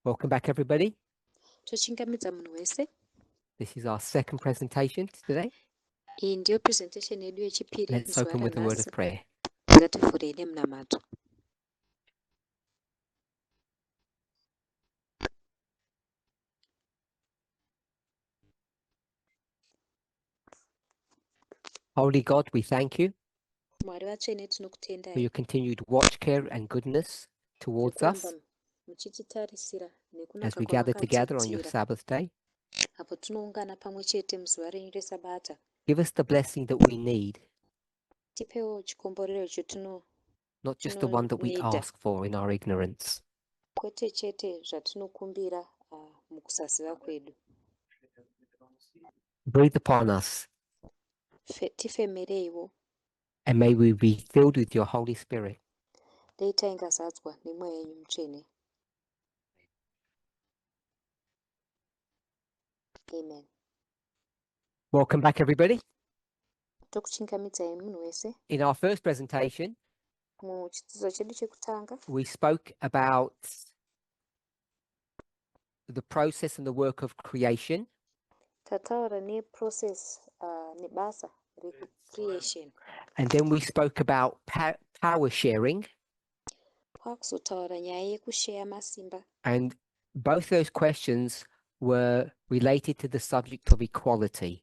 Welcome back, everybody. Tochingamidza munhu wese. This is our second presentation today. Iyi ndiyo presentation yedu yechipiri Let's muzuva open with a word of ranhasi. prayer. Ngativhurei nemunamato. Holy God, we thank you Mwari vatsvene for your tinokutendai continued watch, care, and goodness towards us nekuramba muchititarisira as nekunaka we gather together on your kwamakatiitira Sabbath day. apo tinoungana pamwe chete muzuva renyu resabata. Give us the blessing that we need, Tipewo chikomborero not just the one that we Tinonida. ask for in our ignorance. kwete chete zvatinokumbira mukusaziva kwedu. Breathe upon us, Tifemereiwo and may we be filled with your Holy Spirit. dei taingazadzwa nemweya yenyu mutsvene. Amen. Welcome back, everybody. Tokuchingamidzai munhu wese. In our first presentation, Muchidzidzo chedu chekutanga we spoke about the process and the work of creation. tataura neprocess nebasa recreation. And then we spoke about power sharing. Kwakuzotaura nyaya yekusheya masimba. And both those questions were related to the subject of equality.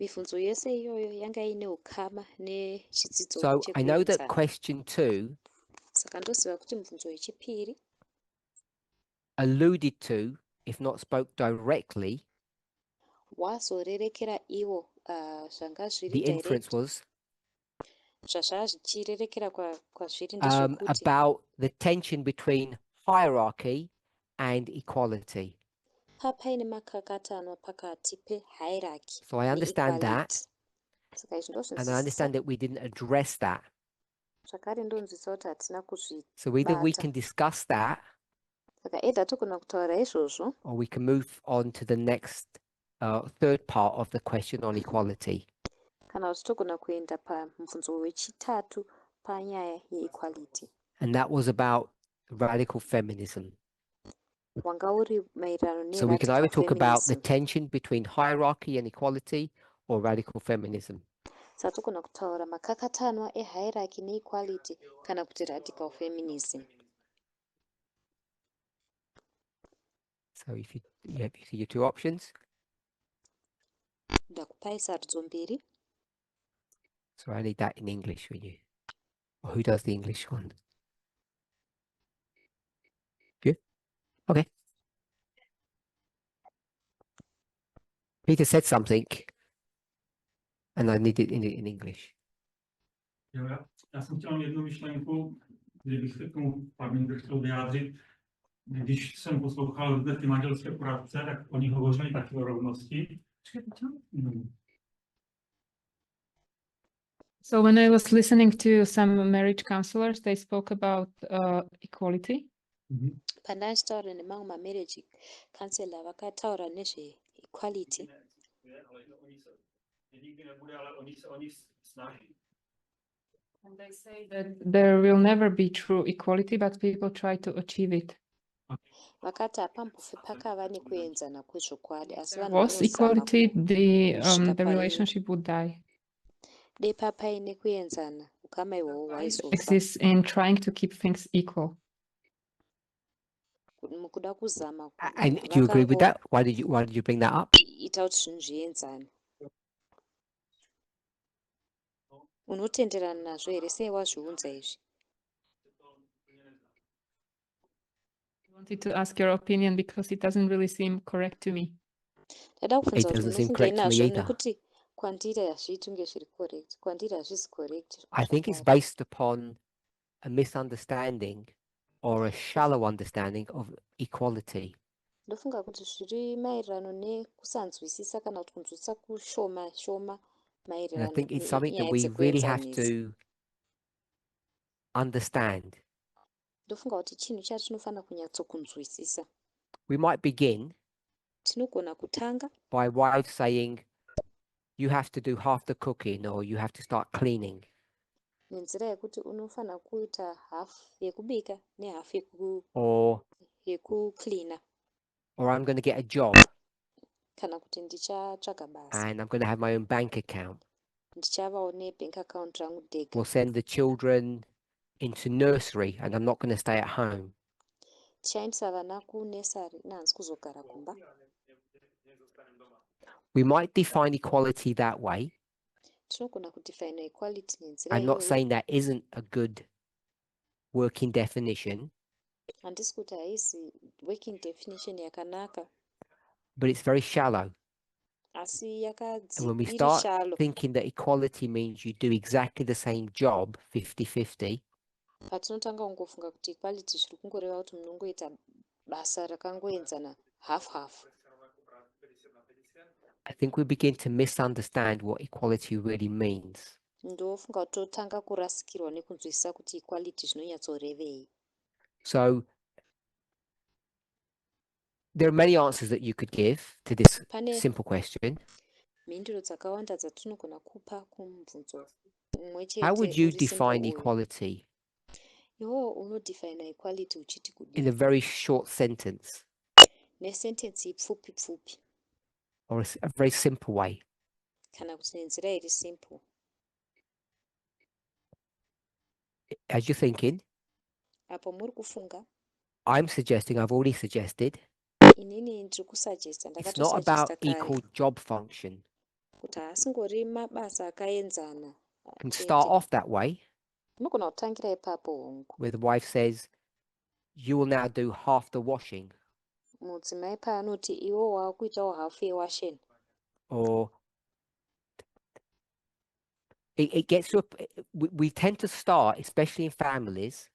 Mibvunzo yese iyoyo yanga ine ukama nechidzidzo So I know that chekuyenzana. question 2 Saka ndoziva kuti mibvunzo yechipiri alluded to, if not spoke directly, wazorerekera iwo zvanga zviri the inference direct was zvazvava zvichirerekera kwazviri ndezvekuti about the tension between hierarchy and equality. paine makakatanwa pakati pehierarchy So I understand that, neequality. Saka izvi and I ndozvinzwisisa understand that we didn't address that. zvakare ndonzwisa kuti hatina So either we kuzvibata. can discuss that, Saka edha togona kutaura izvozvo or we can move on to the next third part of the question on equality. kana kuti togona kuenda pamubvunzo wechitatu panyaya yeequality And that was about radical feminism. wanga uri maererano So we can neradical either talk about the feminism. tension between hierarchy and equality or radical feminism. Saka togona kutaura makakatanwa ehierarchy neequality kana kuti radical feminism. So if you see your two options. Ndakupai sarudzo mbiri. So I need that in English for you. Or who does the English one? You? Okay. Peter said something, and I need it in English. Já jsem chtěl jednu myšlenku, kdybych se k tomu Parminder chtěl vyjádřit. Když jsem poslouchal zde ty manželské poradce, tak oni hovořili taky o rovnosti. So when I was listening to some marriage counselors, they spoke about equality. Pandachitaura nemamwe mamarriage counselor vakataura nezveequality. And they say that there will never be true equality, but people try to achieve it. Vakati hapambofi pakava nekuenzana kwezvokwadi asi There vanhu was vanozama equality, the kusvika relationship would die. dei papaine kuenzana ukama ihwohwo hwaizofa Exists in trying to keep things equal. mukuda kuzama And do you agree with that? Why did you bring that up? ita kuti zvinhu zvienzane. Unotenderana nazvo here sei wazviunza izvi? I wanted to ask your opinion because it doesn't really seem correct to me. Ndada kubvunza It kuti doesn't seem unofungei correct to me nazvo either. nekuti kwandiri hazviiti kunge zviri correct, kwandiri hazvisi correct. I think it's based upon a misunderstanding or a shallow understanding of equality. Ndofunga kuti zviri maererano nekusanzwisisa kana kuti kunzwisisa kushoma shoma And I maererano think it's something that nenyaya we really have dzekuenzanisa. to understand. Ndofunga kuti chinhu chatinofanira kunyatsokunzwisisa. We might begin Tinogona kutanga by wives saying, you have to do half the cooking or you have to start cleaning. nenzira yekuti unofanira kuita half yekubika nehalf Or yekucleana or I'm going to get a job kana kuti ndichatsvaga basa and I'm going to have my own bank account. ndichavawo nebank account rangu dhega We'll send the children into nursery and I'm not going to stay at home. tichaendesa vana kunesari nehanzi kuzogara kumba. We might define equality that way. Tinogona kudefine equality nenzira I'm not iyoyo. saying that isn't a good working definition, Handisi kuti haisi working definition yakanaka but it's very shallow. asi And when we iri start shallow. thinking that equality means you do exactly the same job 50-50, Patinotanga kungofunga kuti equality zviri kungoreva kuti munongoita basa rakangoenzana half half. I think we begin to misunderstand what equality really means. Ndofunga kuti totanga kurasikirwa nekunzwisisa kuti equality zvinonyatsorevei. So there are many answers that you could give to this Pane simple question. mhinduro dzakawanda dzatinogona kupa kumubvunzo umwe How would chete you uri simple define uyu. equality Iwo unodefine equality uchiti in kudii a very short sentence nesentensi pfupi pfupi or a very simple way? kana kuti nenzira iri simple. As you're thinking, Apo muri kufunga I'm suggesting, I've already suggested, inini ndiri kusuggesta it's not about ndakatosugesta kare equal job function. kuti haasingori mabasa akaenzana It can start chete. off that way, Unogona kutangira ipapo hongu. where the wife says, you will now do half the washing, Mudzimai paanoti iwo waakuitawo hafu yewasheni. or it gets to we tend to start, especially in families,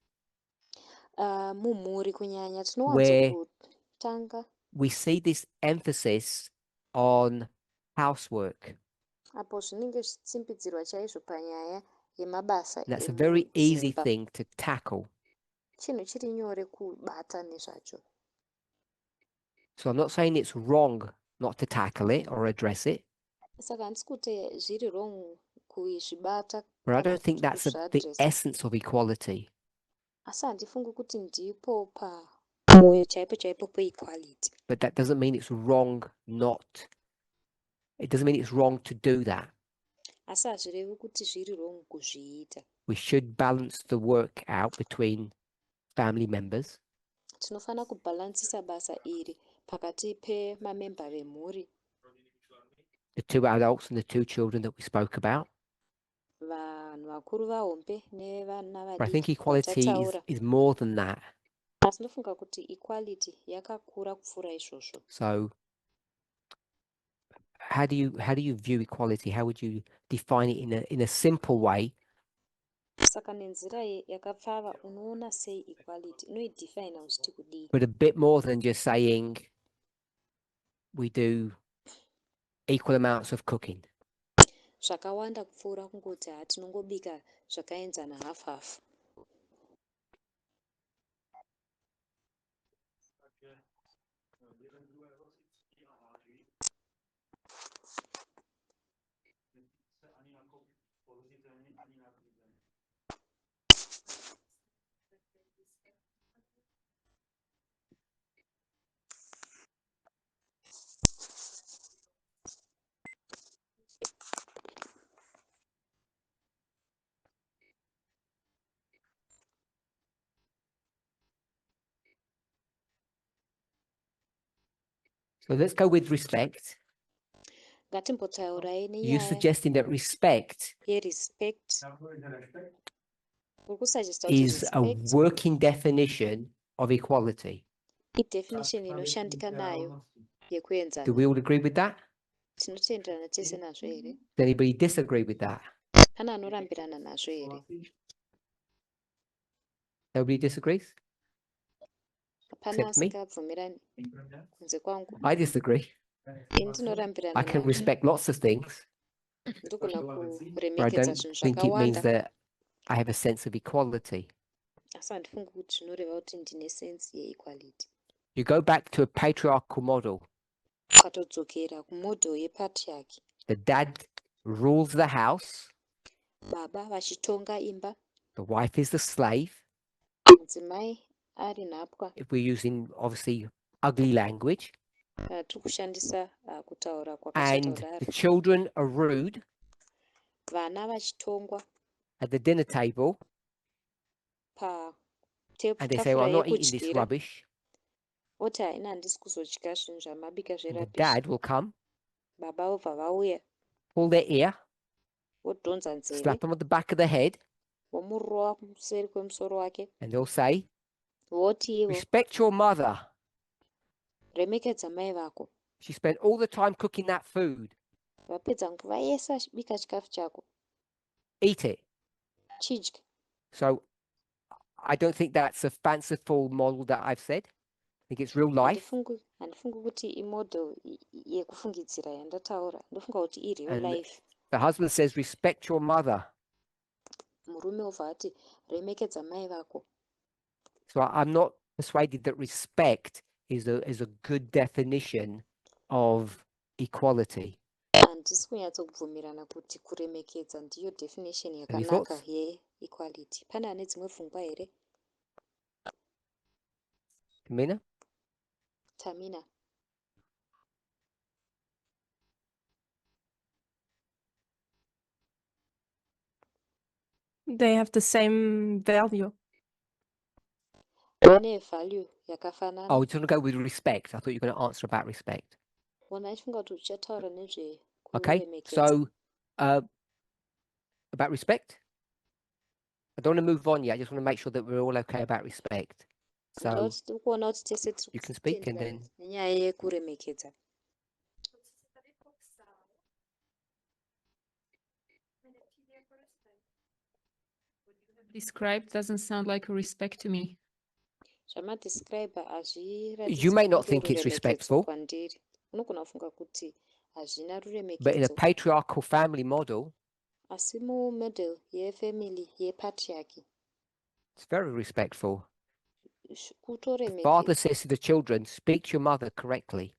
Mumhuri kunyanya where tinowanzokutanga we see this emphasis on housework. apo zvinenge zvichitsimbidzirwa chaizvo panyaya yemabasa And that's a very easy emudzimba. thing to tackle. Chinhu chiri nyore kubata nezvacho. So I'm not saying it's wrong not to tackle it or address it, Saka handisi kuti zviri wrong kuzvibata but I kana don't think kuti that's the kuzviadresa. essence of equality. Asi handifungi kuti ndipo pamoyo chaipo chaipo peequality. But that doesn't mean it's wrong not. It doesn't mean it's wrong to do that. Asi hazvirevi kuti zviri wrong kuzviita. We should balance the work out between family members. Tinofana kubhalansisa basa iri pakati pemamemba vemhuri, The two adults and the two children that we spoke about. vanhu vakuru vahombe nevana But I think vadiki equality vatataura. is more than that. Asi ndinofunga kuti equality yakakura kupfuura izvozvo. So how do you view equality? How would you define it in a simple way? Saka nenzira yakapfava unoona sei equality unoidefina uchiti kudii. But a bit more than just saying we do equal amounts of cooking. Zvakawanda kupfuura kungoti hatinongobika zvakaenzana half half. So let's go with respect. Ngatimbotaurai You're nenyaya suggesting that respect yerespect. Uri kusuggesta kuti is a respect working definition of equality. idefinition inoshandika nayo Do yekuenzana. we all agree with that? Tinotenderana tese nazvo here? Does anybody disagree with that? Pane anorambirana nazvo here? Nobody disagrees? Pane Except me? asingabvumirani kunze kwangu? I disagree. Ini ndinorambirana I can nazvo. respect lots of things, Ndogona but I kuremekedza don't zvinhu think it means zvakawanda. that I have a sense of equality. Asi handifungi kuti zvinoreva kuti ndine sense yeequality. You go back to a patriarchal model. Ukatodzokera kumodel yepatriarchy, The dad rules the house, baba vachitonga imba, the wife is the slave, mudzimai ari nhapwa if we're using obviously ugly language, kana tiri kushandisa kutaura kwakashata and kudaro. the children are rude Vana vachitongwa at the dinner table and they say, well, patafura I'm not eating this yekudyira rubbish, oti haina handisi kuzodya zvinhu zvamabika and the zverabishi. dad will come, Baba vobva vauya pull their ear, vodhonza nzeve slap them on the back of the head, vomurova kuseri kwemusoro wake and they'll say, voti ivo respect your mother. remekedza mai vako, She spent all the time cooking that food. vapedza nguva yese achibika chikafu chako, Eat it. chidya. So I don't think that's a fanciful model that I've said. I think it's real life. Handifungi kuti imodel yekufungidzira yandataura, ndofunga kuti ireal And life. the husband says, respect your mother. Murume obva ati remekedza mai vako. So I'm not persuaded that respect is a good definition of equality. Handisi kunyatsokubvumirana kuti kuremekedza ndiyo definition yakanaka thoughts? yeequality. Pane ane dzimwe pfungwa here? Mina? Tamina. They have the same value. Vane value yakafanana. Oh, it's going to go with respect. I thought you were going to answer about respect. Wona achifunga kuti uchataura nezve Okay, kuremekedza. so about respect. I don't want to move on yet. I just want to make sure that we're all okay about respect. So Kuona kuti tese tiri you can speak and kutenderana then nenyaya yekuremekedza. Described doesn't sound like a respect to me. Zvamadescribe you may not think it's ruremekedzo respectful, kwandiri. Unogona kufunga kuti hazvina but in a ruremekedzo. patriarchal family model, Asi mumodel yefamily yepatriarchy it's very respectful. The father kutoremekedzwa. says to the children, speak to your mother correctly.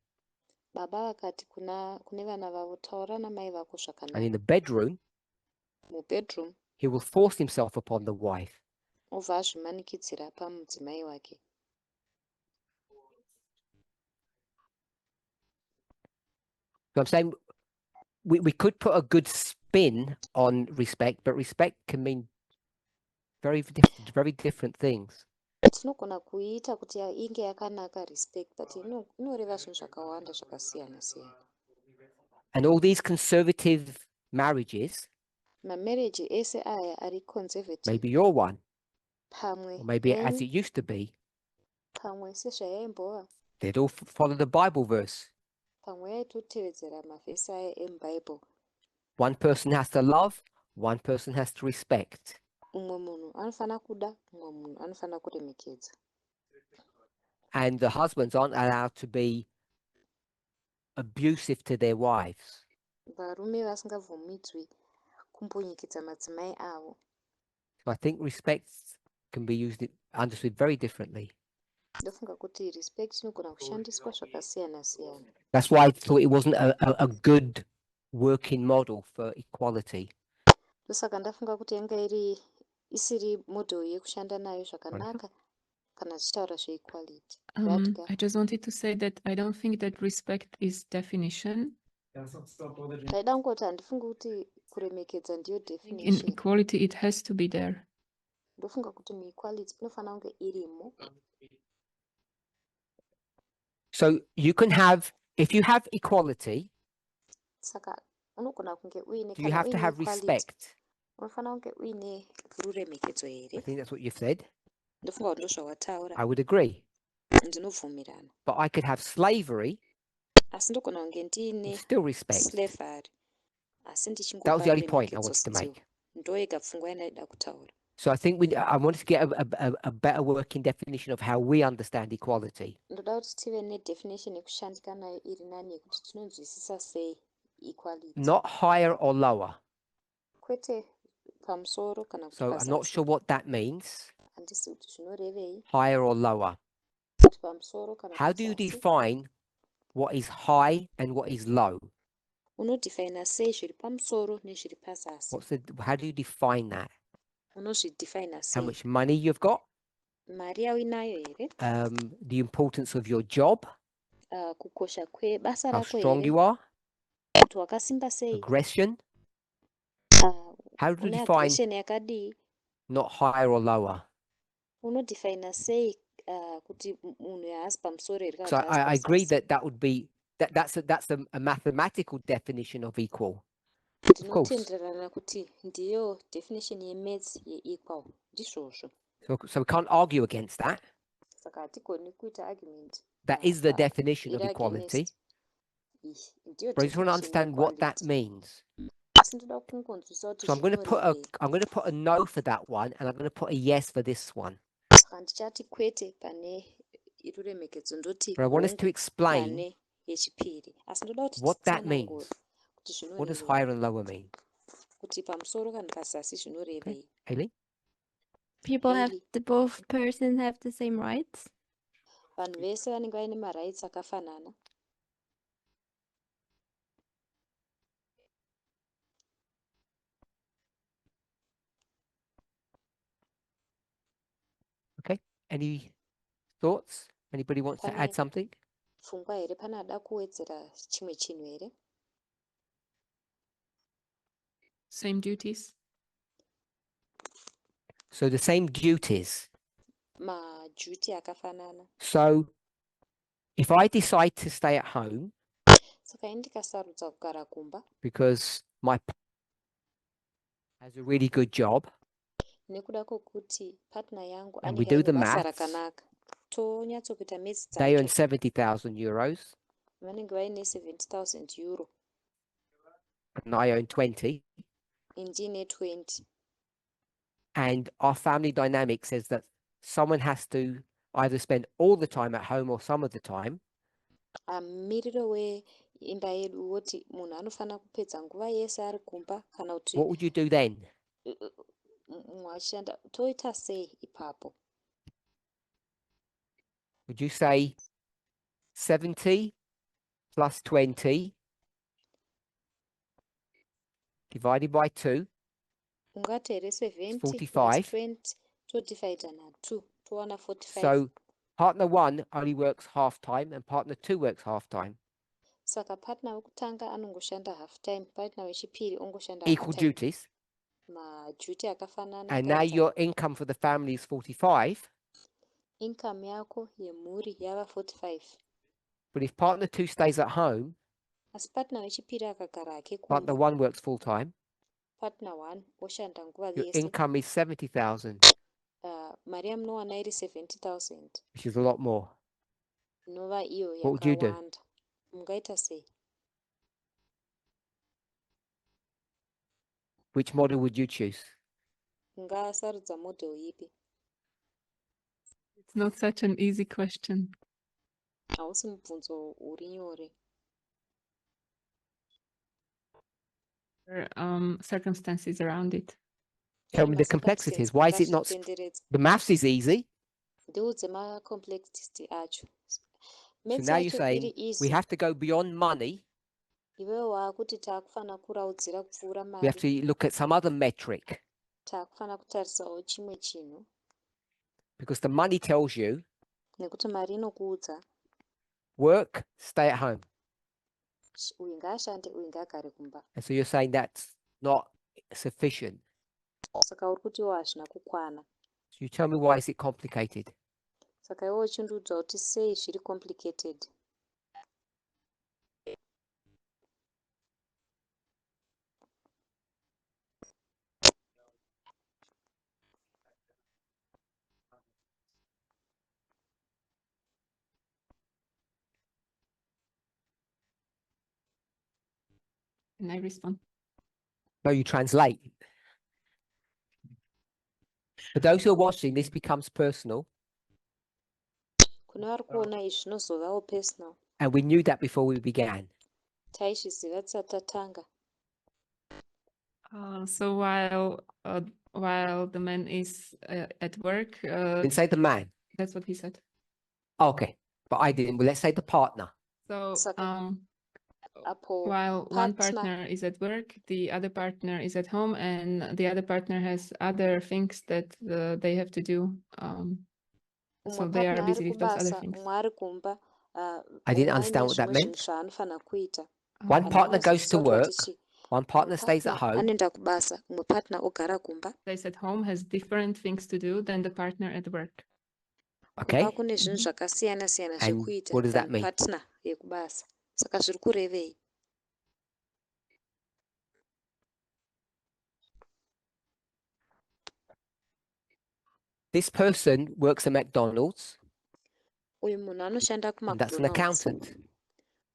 Baba vakati kune vana vavo, taura namai vako And in zvakanaka. the bedroom, Mubedroom he will force himself upon the wife. obva azvimanikidzira pamudzimai wake. So I'm saying we could put a good spin on respect, but respect can mean very different things. Tinogona kuita kuti inge yakanaka respect, but inoreva zvinhu zvakawanda zvakasiyana siyana. And all these conservative marriages, Mamarriage ese aya ari conservative, maybe you're one, pamwe or maybe as neni, it used to be, pamwe sezvayaimbova, they'd all follow the Bible verse. pamwe yaitotevedzera mavhesi aya emuBible. One person has to love, one person has to respect. Umwe munhu anofana kuda, umwe munhu anofana kuremekedza. And the husbands aren't allowed to be abusive to their wives. Varume vasingabvumidzwi kumbonyikidza madzimai avo. So I think respect can be understood very differently. Ndofunga kuti respect inogona kushandiswa zvakasiyana siyana. That's why I thought it wasn't a good working model for equality. Ndosaka ndafunga kuti yanga isiri model yekushanda nayo zvakanaka kana tichitaura zveequality. I just wanted to say that I don't think that respect is definition. Ndaida kungoti handifungi kuti kuremekedza ndiyo In definition. equality, it has to be there. Ndofunga kuti muequality inofana kunge irimo. So you can have, if you have equality, Saka unogona kunge uine, do you kana have to uine have equality, respect? unofana kunge uine ruremekedzo I here. think that's what you've said. Ndofunga kuti ndozvawataura. I would agree. Ndinobvumirana. But I could have slavery Asi ndogona kunge and ndiine still respect. slavery, asi That was ndichingopa the only point I ruremekedzo wanted to still. make. Ndoyega pfungwa yandaida kutaura. So I think I wanted to get a better working definition of how we understand equality. Ndoda kuti tive nedefinition yekushandika nayo iri nani yekuti tinonzwisisa sei equality. Not higher or lower. Kwete pamusoro kana kuti So I'm not pazasi. sure what that means, Handisi kuti zvinorevei higher or lower. kuti pamusoro kana How do you pazasi. define what is high and what is low? Unodefina sei zviri pamusoro nezviri pazasi. How do you define that? Unozvidefina How sei. much money you've got? mari yawo inayo here, the importance of your job, kukosha kwebasa how rako strong here, you are, kuti wakasimba sei, aggression. How to une define aggression yakadii, not higher or lower? unodefina sei kuti munhu haasi pamusoro here kana So kuti haasi I agree pazasi. that would be that's a mathematical definition of equal. Of course. Ndinotenderana kuti ndiyo definition yemaths yeequal ndizvozvo. So we can't argue against that. Saka hatigoni kuita argument. That is the definition of iri equality. against. Ndiyo But I just want to definition understand what that yeequality. means. Asi ndoda kungonzwisa kuti So I'm going to put a no for that one, and I'm going to put a yes for this one. Saka ndichati kwete pane iri remekedzo ndoti But I want us to explain pane yechipiri. Asi ndoda kuti what that titsanangure means. kuti What does zvinorevei. higher and lower mean? Kuti pamusoro kana pazasi zvinorevei. Haley? People have Really? both persons have the same rights. Vanhu vese vanenge vaine marights akafanana. Okay. Any thoughts? Anybody wants to add Pane- something? Pfungwa here pane ada kuwedzera chimwe chinhu here. Same duties. So the same duties. Maduty akafanana. So if I decide to stay at home Saka ini ndikasarudza kugara kumba because my has a really good job, nekuda kwokuti partner yangu And we anenge do aine the basa maths. rakanaka. Tonyatsokuita maths they earn dzacho 70,000 euros vanenge vaine 70,000 euro. and I earn 20. Indine 20. And our family dynamic says that someone has to either spend all the time at home or some of the time. Mumiriro weimba yedu woti munhu anofanira kupedza nguva yese ari kumba kana kuti What would you do then? mumwe achishanda. Toita sei ipapo? Would you say 70 plus 20 divided by 2? Ungati here 70 45. plus 20 todivaida na2 towana 45. So partner 1 only works half time and partner 2 works half time. Saka partner wekutanga anongoshanda half time, partner wechipiri ongoshanda Equal half time. duties. Maduty akafanana. And now akaenzana. your income for the family is 45. Income yako yemhuri yava 45. But if partner 2 stays at home, Asi partner wechipiri akagara hake partner kumba, 1 works full time, partner 1 oshanda nguva your yese. income is 70,000, Mari yamunowana iri 70,000 which is a lot more. inova iyo What would you do? yakawanda. Mungaita sei? Which model would you choose? Ungasarudza model ipi? It's not such an easy question. Hausi mubvunzo uri nyore. There are circumstances around it. Tell me the Circumstances complexities. Why is it not? akazvitenderedza. The maths is easy. Ndiudze macomplexity acho. So Maths now you're yacho saying iri we easy. have to go beyond money. Iwewe waakuti taakufana kuraudzira kupfuura We have mari. to look at some other metric Taakufana kutarisawo chimwe chinhu. because the money tells you Nekuti mari inokuudza work, stay at home. uyu ngaashande uyu ngaagare kumba. And so you're saying that's not sufficient. Saka uri kuti iwo hazvina kukwana. So you tell me why is it complicated? Saka iwo uchindiudza kuti sei zviri complicated. Can I respond? No, you translate. For those who are watching, this becomes personal. Kune vari kuona izvi zvinozovawo personal. And we knew that before we began. Taizviziva tisati tatanga. So while the man is at work, Didn't say the man. that's what he said. Okay, but I didn't. Well, let's say the partner. So Saka- Apo while one partner- partner is at work, the other partner is at home, and the other partner has other things that they have to do So umwe they are partner ari busy with those other kubasa things. umwe ari kumba I didn't umwe understand aine what that zvimwe zvinhu meant. zvaanofanira kuita. One partner goes to Handingaziviswa kuti work, watichi one partner stays at home. anoenda kubasa umwe partner ogara kumba. Place at home has different things to do than the partner at work. Okay. Kumba kune zvinhu zvakasiyana siyana And zvekuita what does that than mean? partner yekubasa. Saka zviri kurevei? This person works at McDonald's, Uyu munhu anoshanda and that's an kuMcDonald's. accountant.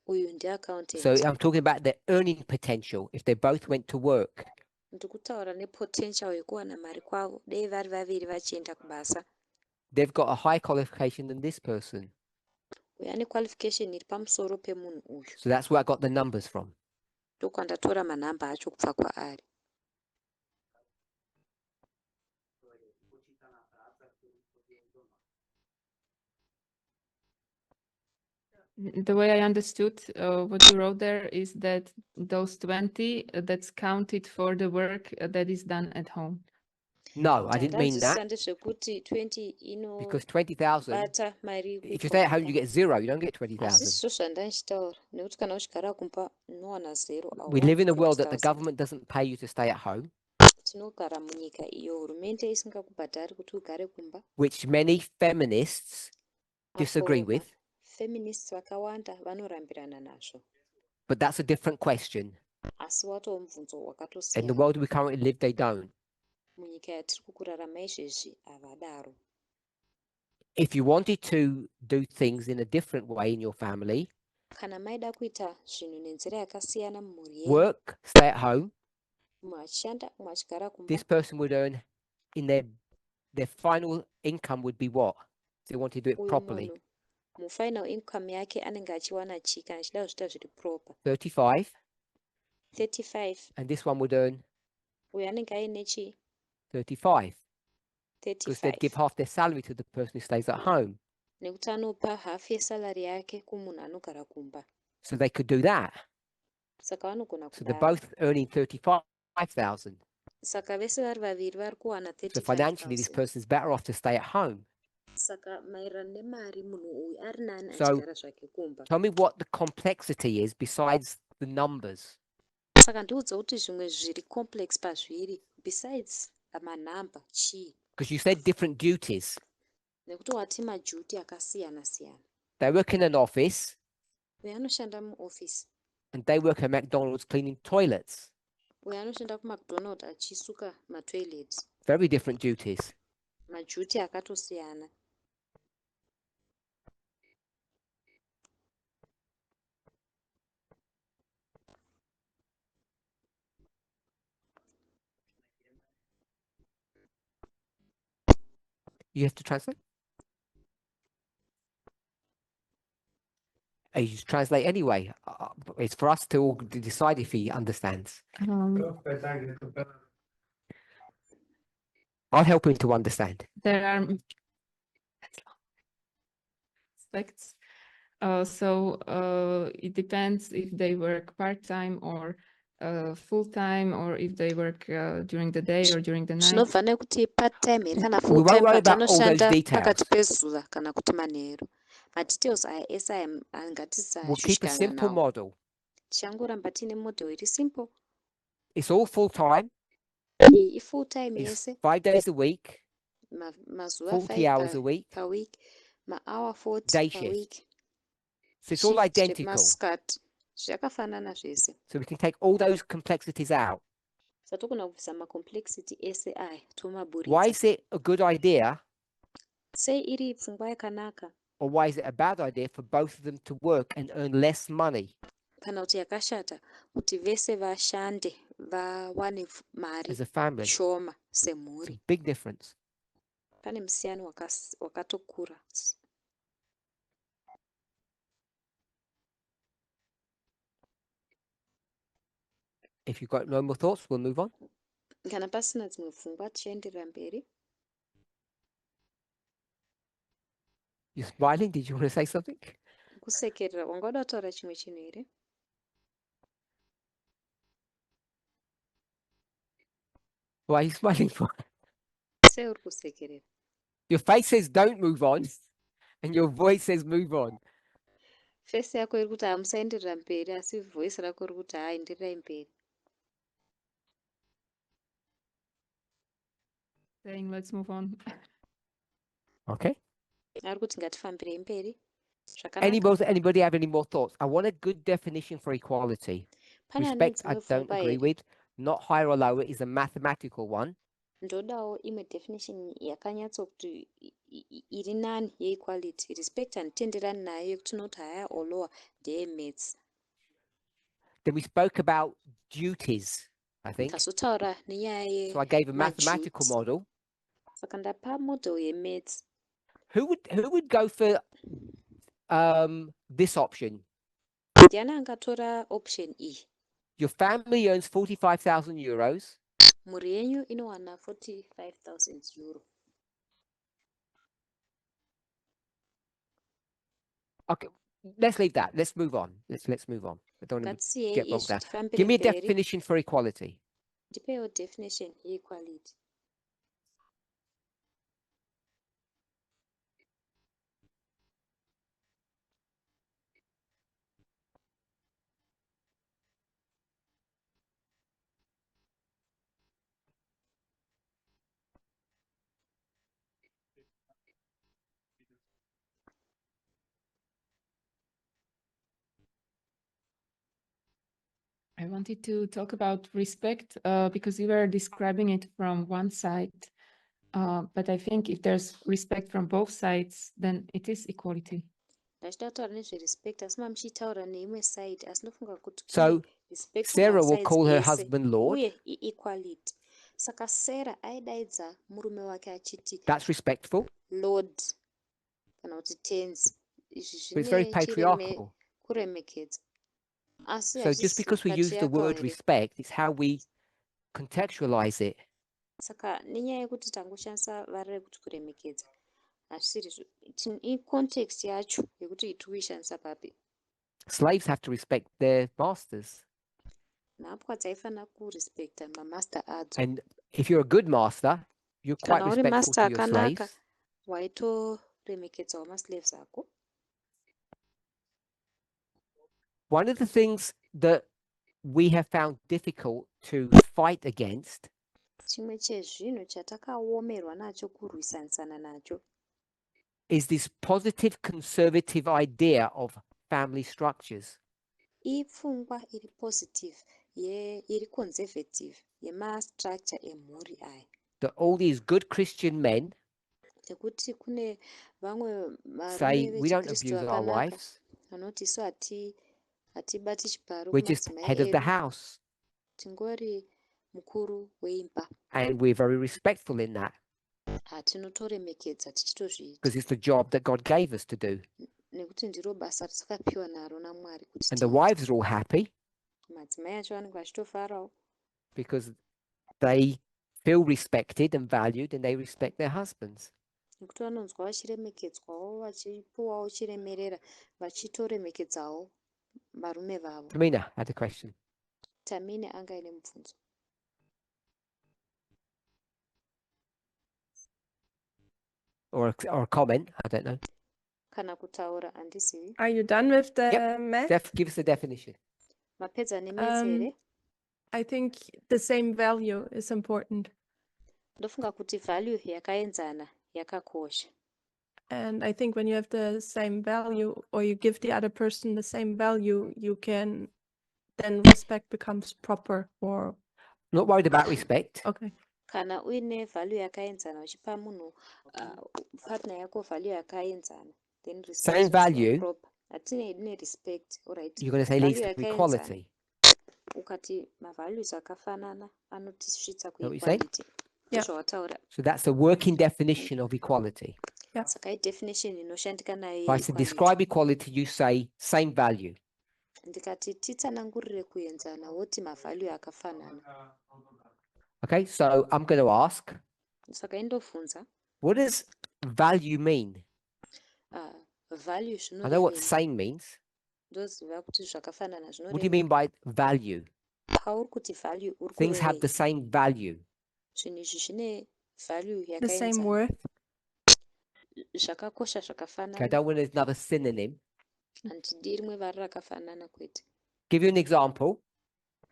Uyu ndiaccountant. So I'm talking about the earning potential if they both went to work. Ndikutaura nepotential yekuwana mari kwavo dei vari vaviri vachienda kubasa. They've got a higher qualification than this person. Uyu ane qualification iri pamusoro pemunhu uyu. So that's where I got the numbers from. Ndokwandatora manhamba acho kubva kwaari. The way I understood what you wrote there is that those 20, that's counted for the work that is done at home. No, I didn't mean that, Ndezvekuti 20 because 20,000, inobata mari if you stay at home, you get zero. You don't get Hazisi 20,000. zvo zvandandichitaura nekuti kana uchigara kumba unowana zero. We live in a world that the government doesn't pay you to stay at home, Tinogara munyika iyo hurumende isingakubhadhari kuti ugare kumba. which many feminists disagree with. Feminists vakawanda vanorambirana nazvo. But that's a different question. Asi watoo mubvunzo In the wakatosiyana. world we currently live, they don't. Munyika yatiri kukurarama izvezvi havadaro. If you wanted to do things in a different way in your family, Kana maida kuita zvinhu nenzira yakasiyana mumhuri yenyu, work, stay at home, mumwe achishanda mumwe achigara kumba, this person would earn in their final income would be what? If they want to do it uyu properly. munhu mufinal income yake anenge achiwana chii kana achida kuzviita zviri proper? 35, 35. and this one would earn Uyu anenge aine chii? 35, because they'd give 35. half their salary to the person who stays at home. Nekuti anopa half yesalary yake kumunhu anogara kumba. So they could do that. Saka vanogona So they're kudaro. both earning 35,000. Saka vese vari vaviri vari kuwana So financially, this 35,000. person is better off to stay at home. Saka maererano nemari munhu uyu ari nani So, achigara zvake kumba. Tell me what the complexity is besides the numbers. Saka ndiudze kuti zvimwe zviri complex pazviri besides manhamba chii? Because you said different duties. Nekuti wati majuti akasiyana siyana. They work in an office Uyu anoshanda muoffice. and they work at McDonald's cleaning toilets. Uyu anoshanda kuMcDonald achisuka matoilets. Very different duties. Majuti akatosiyana. You have to translate? You just translate anyway. It's for us to all decide if he understands. I'll help him to understand. There are aspects. It depends if they work part-time or full-time, or if they work during the day or during the night. Zvinobva nekuti part time here kana We full won't time worry but about all those anoshanda details. pakati pezuva kana kuti manheru. Madetails aya ese aya We'll keep a ngatisashushikana simple nawo. model. Tichangoramba tiine model iri simple. It's all full-time. Iyi i-full time It's yese. 5 days a week, Mazuva 40 hours a week, per week. Ma-hour 40 day per shift. week. So it's all Shift identical. zvemasikati. Zvakafanana zvese. So we can take all those complexities out. Satokona kubvisa macomplexity ese aya Why tomaburitsa. is it a good idea, Sei iri pfungwa yakanaka or why is it a bad idea for both of them to work and earn less money kana kuti yakashata kuti vese vashande vawane mari as a family? shoma It's semhuri? a big difference. Pane musiyano wakatokura. If you've got no more thoughts, we'll move on. Kana pasina dzimwe pfungwa tichaenderera mberi. You're smiling. Did you want to say something? Kusekerera wanga wada kutaura chimwe chinhu here? Why are you smiling for? Sei uri kusekerera? Your face says don't move on, and your voice says move on. Face yako iri kuti hamusaenderera mberi asi voice rako riri kuti haenderirai mberi. Saying let's move on. Okay. Ari kuti ngatifambirei mberi. Zvakanaka. Anybody have any more thoughts? I want a good definition for equality. Pane Respect, I ane don't pfungwa agree here. with. Not higher or lower is a mathematical one. Ndodawo imwe definition yakanyatsokuti iri nani yeequality. Respect handitenderani nayo yekuti not higher or lower ndeyemaths. Then we spoke about duties, I think. Tazotaura nenyaya So I gave a mathematical yemaduties. model. Saka ndapa model yemaths. Who would go for this option? Ndiani angatora option E? Your family earns 45,000 euros. Mhuri yenyu inowana 45,000 euro. Okay, let's leave that. Let's move on. Let's move on. I don't want to Ngatisiyei get bogged izvi down. tifambire Give me a mberi. definition for equality. Ndipewo definition yeequality. I wanted to talk about respect because you were describing it from one side. But I think if there's respect from both sides, then it is equality. Ndachida kutaura nezverespect asi mamuchitaura neimwe side asi ndofunga kuti So respect Sarah will sides call her ese husband Lord. uye equality. Saka Sarah aidaidza murume wake achiti That's respectful, Lord kana kuti tenzi. Izvi but it's very zvine patriarchal. kuremekedza. Asi So just because we use the word patriarchal here. respect, it's how we contextualize it. Saka nenyaya yekuti tangoshandisa vara rekuti kuremekedza hazvisiri context yacho yekuti tiri kuishandisa papi. Slaves have to respect their masters. Nhapwa dzaifanira kurespekta mamaster adzo. And if you're a good master, you're quite Kana uri respectful master to your akanaka slaves. waitoremekedzawo maslaves ako. One of the things that we have found difficult to fight against Chimwe chezvinhu chatakaomerwa nacho kurwisanisana nacho is this positive conservative idea of family structures. ipfungwa iri positive iri conservative yemastructure emhuri aya. That all these good Christian men Nekuti kune vamwe say varume we don't vechikristu abuse our vakanaka wives, vanoti isu hatibati chiparo we're just kumadzimai head of the edu, house, tingori mukuru weimba, and we're very respectful in that hatinotoremekedza tichitozviita because it's the job that God gave us to do. nekuti ndiro basa ratakapiwa naro naMwari kuti And the tiite. wives are all happy Madzimai acho vanenge vachitofarawo because they feel respected and valued and they respect their husbands. nekuti vanonzwa vachiremekedzwawo vachipuwawo chiremerera vachitoremekedzawo varume vavo. Tamina had a question. Tamine anga ine mubvunzo. Or a comment, I don't know. Kana kutaura handizivi. Are you done with the Yep. math? Give us a definition. Mapedza nemaths here. I think the same value is important. Ndofunga kuti value yakaenzana yakakosha. And I think when you have the same value or you give the other person the same value, you can then respect becomes proper or Not worried about respect. okay. Kana uine value yakaenzana uchipa munhu partner yako value yakaenzana, then respect Same must be value. proper. Hatine respect, alright. You're going to say leads Value to yakaenzana. equality. Ukati mavalues akafanana anotisvitsa Know what you're saying? kuequality. Yeah. Ndozvawataura. So that's the working definition of equality. Saka definition inoshandika nayo If I said yeequality. describe equality, you say same value. Ndikati titsanangurire kuenzana woti mavalue akafanana. Okay, so I'm going to ask, Saka indobvunza what does value mean? value I know what zvinorevei. same means. Ndoziva kuti zvakafanana What do you zvinorevei. mean by value? Pauri kuti value uri Things have kurevei. the same value. Zvinhu izvi zvine value The same yakaenzana. worth. zvakakosha Okay, I zvakafanana. don't want another synonym. Handidi rimwe vari rakafanana kwete. Give you an example.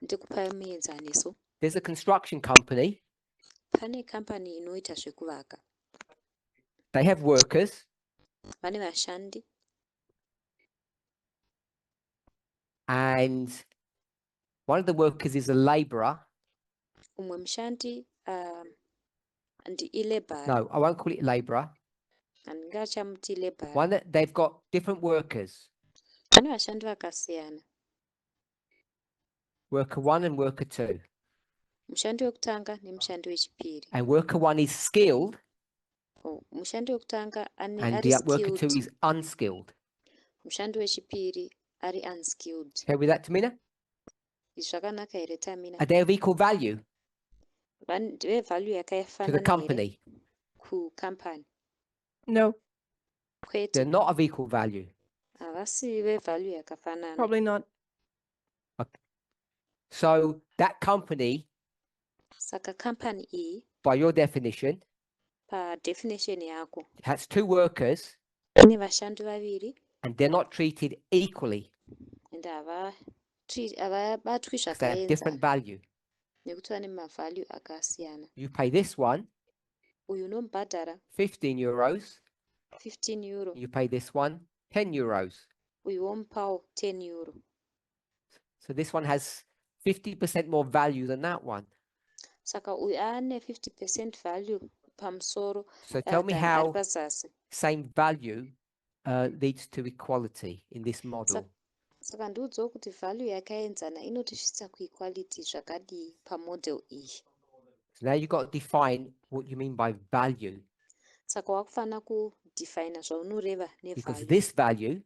Ndikupai muenzaniso. There's a construction company. Pane kambani inoita zvekuvaka. They have workers. Vane vashandi. And one of the workers is a laborer. Umwe mushandi ilebhari. No, I won't call it laborer. Handingachamuti lebhari. One that they've got different workers. Vane vashandi vakasiyana. Worker 1 and worker 2. Mushandi wekutanga nemushandi wechipiri. And worker 1 is skilled. Mushandi wekutanga And ari the worker 2 skilled. is unskilled. Mushandi wechipiri ari unskilled. Okay with that, Tamina? Zvakanaka here Tamina? Are they of equal value Ndeve value to the yakafanana here company? kukampani? No, They're Kwete, not of equal value. havasi vevalue yakafanana. probably not. So that company, Saka kampani iyi by your definition, padefinition yako has 2 workers ine vashandi vaviri and they're not treated equally ende havabatwi because they have different zvakaenzana value. nekuti vane mavalue akasiyana. You pay this one Uyu unomubhadhara 15 euros, 15 euro, you pay this one 10 euros. uyu womupawo 10 euro. So this one has 50% more value than that one. Saka uyu ane 50% value pamusoro So tell me ari how pazasi. same value leads to equality in this model. Saka ndiudzawo kuti value yakaenzana inotisvitsa kuequality zvakadii pamodel iyi. So now you've got to define what you mean by value, Saka wakufanira kudefina zvaunoreva because nevalue. this value,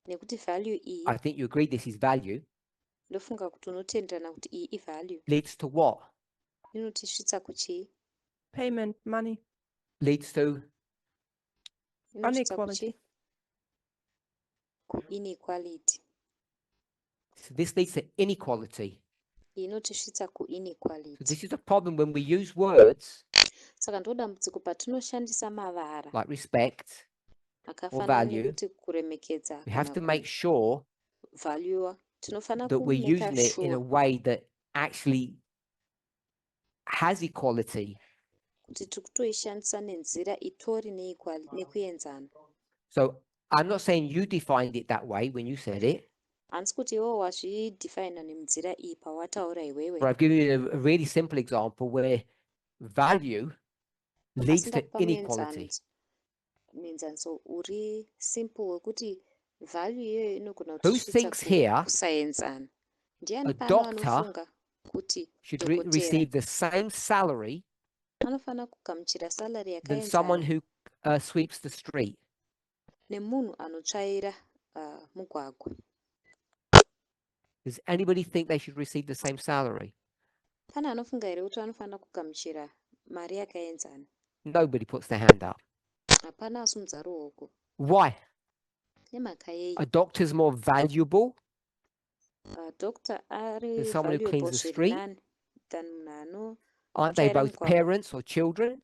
Nekuti value iyi I think you agree this is value, ndofunga kuti unotenderana kuti iyi ivalue. leads to what? Inotisvitsa kuchii? Payment, money, Leads to Inotisvitsa Inequality. kuchii? Kuinequality. so this leads to inequality. Inotisvitsa So kuinequality. this is a problem when we use words Saka ndodambudziko patinoshandisa mavara like respect. akafanana value, nekuti kuremekedza We have kana to make sure kuvaluewa. Tinofanira that we're kumeka using it in a sure way that actually has equality. kuti tiri kutoishandisa nenzira itori nekuenzana. So I'm not saying you defined it that way when you said it, Handisi kuti iwewo wazvidefina nenzira iyi pawataura but iwewe. I've given you a really simple example where value leads Asi to ndakupa inequality. muenzaniso uri simple wekuti value iyoyo inogona Who kutisvitsa thinks here kusaenzana. Ndiani a pano doctor anofunga kuti should dhokotera receive the same salary anofanira kugamuchira salary than someone yakaenzana who sweeps the street? nemunhu anotsvaira mugwagwa? Does anybody think they should receive the same salary? Pane anofunga here kuti anofanira kugamuchira mari yakaenzana? Nobody puts their hand up. Hapana asimudza ruoko. Why? Nemhaka yei? A doctor's more valuable Doctor ari than someone who valuable cleans the zviri street? nani than munhu Aren't they Mutsvaira both mugwagwa. parents or children?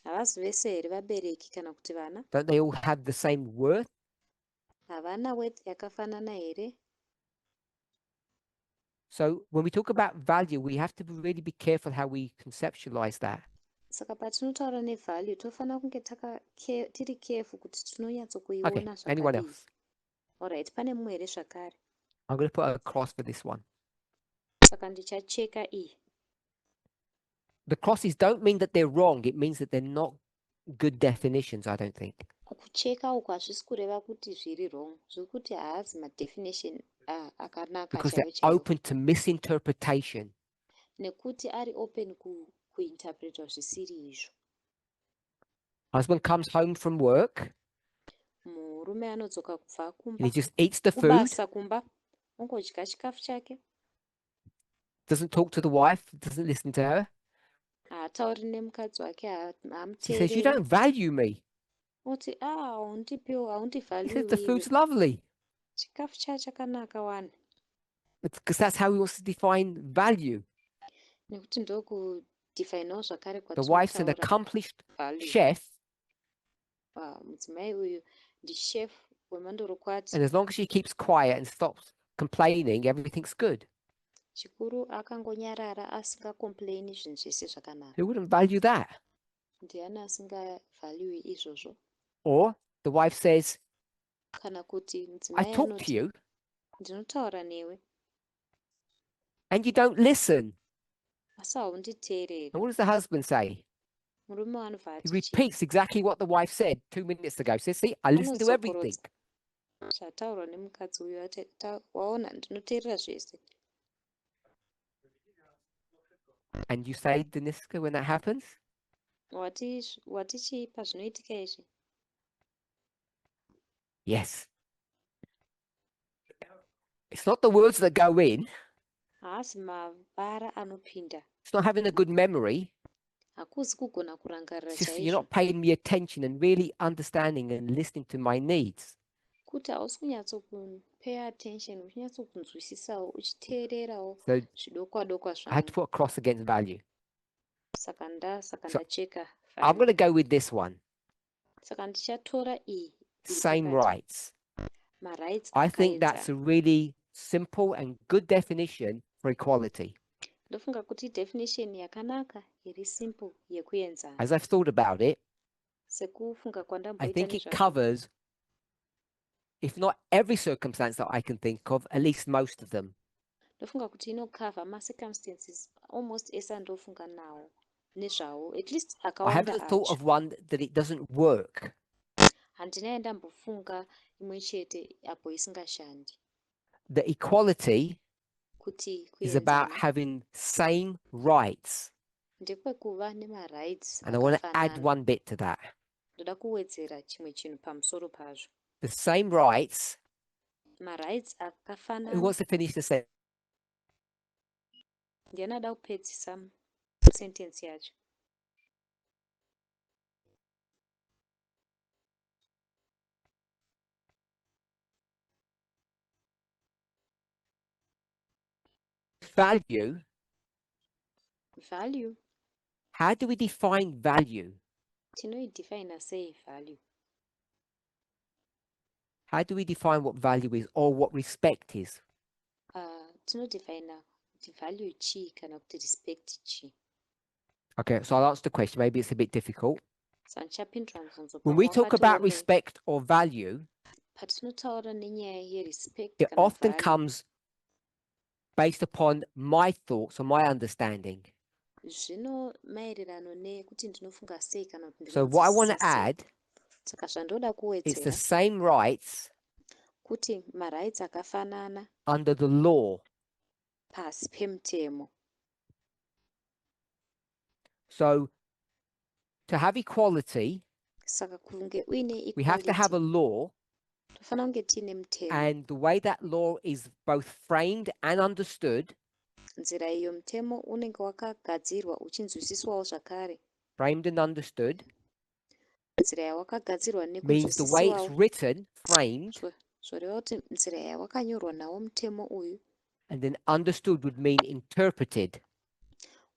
havasi vese here vabereki kana kuti vana? Don't they all have the same worth? Havana worth yakafanana here? So when we talk about value, we have to really be careful how we conceptualize that. Saka patinotaura nevalue tofanira kunge tiri careful kuti Okay, tinonyatsokuiona anyone zvakadii. else? Alright, pane mumwe here zvakare. I'm going to put a cross for this one. Saka ndichacheka iyi. The crosses don't mean that they're wrong. It means that they're not good definitions, I don't think. Kucheka uku hazvisi kureva kuti zviri wrong. Zviri kuti haazi madefinition akanaka Because chaiwo they're chaiwo. open to misinterpretation. Nekuti ari open kuinterpretwa zvisiri izvo. Husband comes home from work Murume anodzoka kubva and kumba, he just eats the food, kubasa kumba, ongodya chikafu chake, doesn't talk to the wife, doesn't listen to her. haatauri nemukadzi wake, She says, "You hamuteereri. don't value me." Oti haundipiwo, He says, haundivalue "The iwe. food's lovely." Chikafu chakanaka wani. Because that's how he wants to define value. Nekuti ndokudefinawo zvakare The wife's an kwatinotaura accomplished value. chef, mudzimai uyu ndichef wemandorokwati. And as long as she keeps quiet and stops complaining, everything's good. Chikuru akangonyarara asingakomplaini zvinhu zvese zvakanaka. Who wouldn't value that? Ndiani asingavhalue izvozvo? Or the wife says, Kana kuti I mudzimai talk to anoti you ndinotaura newe and you don't listen. asi haunditeereri. And what does the husband say? Murume anobva He ati repeats exactly what the wife said 2 minutes ago. Says, see, I listen to everything. zvataurwa nemukadzi uyu ati waona ndinoteerera zvese. And you say, Deniska, when that happens? Wati chii pazvinoitika izvi? Yes. It's not the words that go in. Haasi mavara anopinda. It's not having a good memory. Hakusi kugona kurangarira It's just you're chaizvo. not paying me attention and really understanding and listening to my needs. Kuti hausi kunyatsopay attention, uchinyatsokunzwisisawo, uchiteererawo So zvidokwa-dokwa I had to zvangu. put a cross against value. Saka ndacheka. I'm going to go with this one. Saka ndichatora iyi. Same rights. Marights I think that's akaenzana. a really simple and good definition for equality. Ndofunga kuti definition yakanaka iri simple yekuenzana. As I've thought about it, Sekufunga I kwandamboita think it nezvazvo. covers, if not every circumstance that I can think of, at least most of them. Ndofunga kuti inokavha ma-circumstances almost ese andofunga nawo nezvawo, at least I akawanda haven't thought acho. of one that it doesn't work. Handinai ndambofunga imwe chete apo isingashandi. The equality Kuti is about kuenzana having same rights. ndekwekuva nemarights And I want to add akafanana. one bit to that. Ndoda kuwedzera chimwe chinhu pamusoro pazvo. The same rights. Marights Who akafanana. wants to finish the sentence? Ndiani ada kupedzisa sentence yacho? Value. Value. How do we define value? Tinoidefina sei value? How do we define what value is or what respect is? Tinodefina kuti value chii kana kuti respect chii. Okay, so I'll answer the question. Maybe it's a bit difficult. Saka ndichapindura mubvunzo When we pangu talk wakati about womei. respect or value, Patinotaura nenyaya yerespect it kana often value, comes based upon my thoughts or my understanding. zvino maererano nekuti ndinofunga sei kana kuti So what I want to ndinonzwisisa sei. add, Saka zvandoda it's the kuwedzera same rights kuti marights akafanana under the law. pasi pemutemo. So to have equality, Saka kunge uine we have to have a equality law, tofana kunge tiine mutemo. and the way that law is both framed and understood, Nzira iyo mutemo unenge wakagadzirwa uchinzwisiswawo zvakare. framed and understood, Nzira yawakagadzirwa means the way it's nekunzwisiswawo written, framed, zvoreva kuti nzira yawakanyorwa nawo mutemo uyu and then understood would mean interpreted.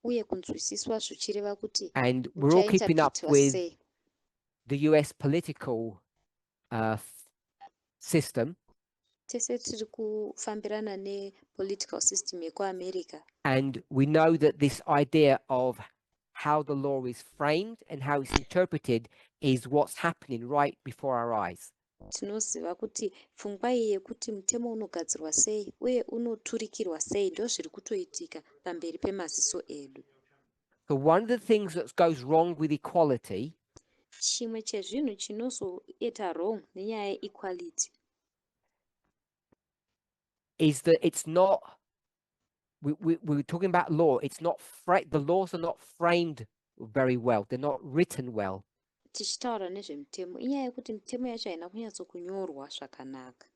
uye kunzwisiswa zvichireva kuti And we're all keeping up uchainterpretwa with sei. the US political system, Tese tiri kufambirana nepolitical system yekuamerica. and we know that this idea of how the law is framed and how it's interpreted is what's happening right before our eyes. Tinoziva kuti pfungwa iyi yekuti mutemo unogadzirwa sei uye unoturikirwa sei ndo zviri kutoitika pamberi pemaziso edu. So one of the things that goes wrong with equality Chimwe chezvinhu chinozoita wrong nenyaya yeequality is that it's not, we're talking about law, it's not, the laws are not framed very well, they're not written well. tichitaura nezvemutemo inyaya yekuti mitemo yacho haina kunyatsokunyorwa zvakanaka.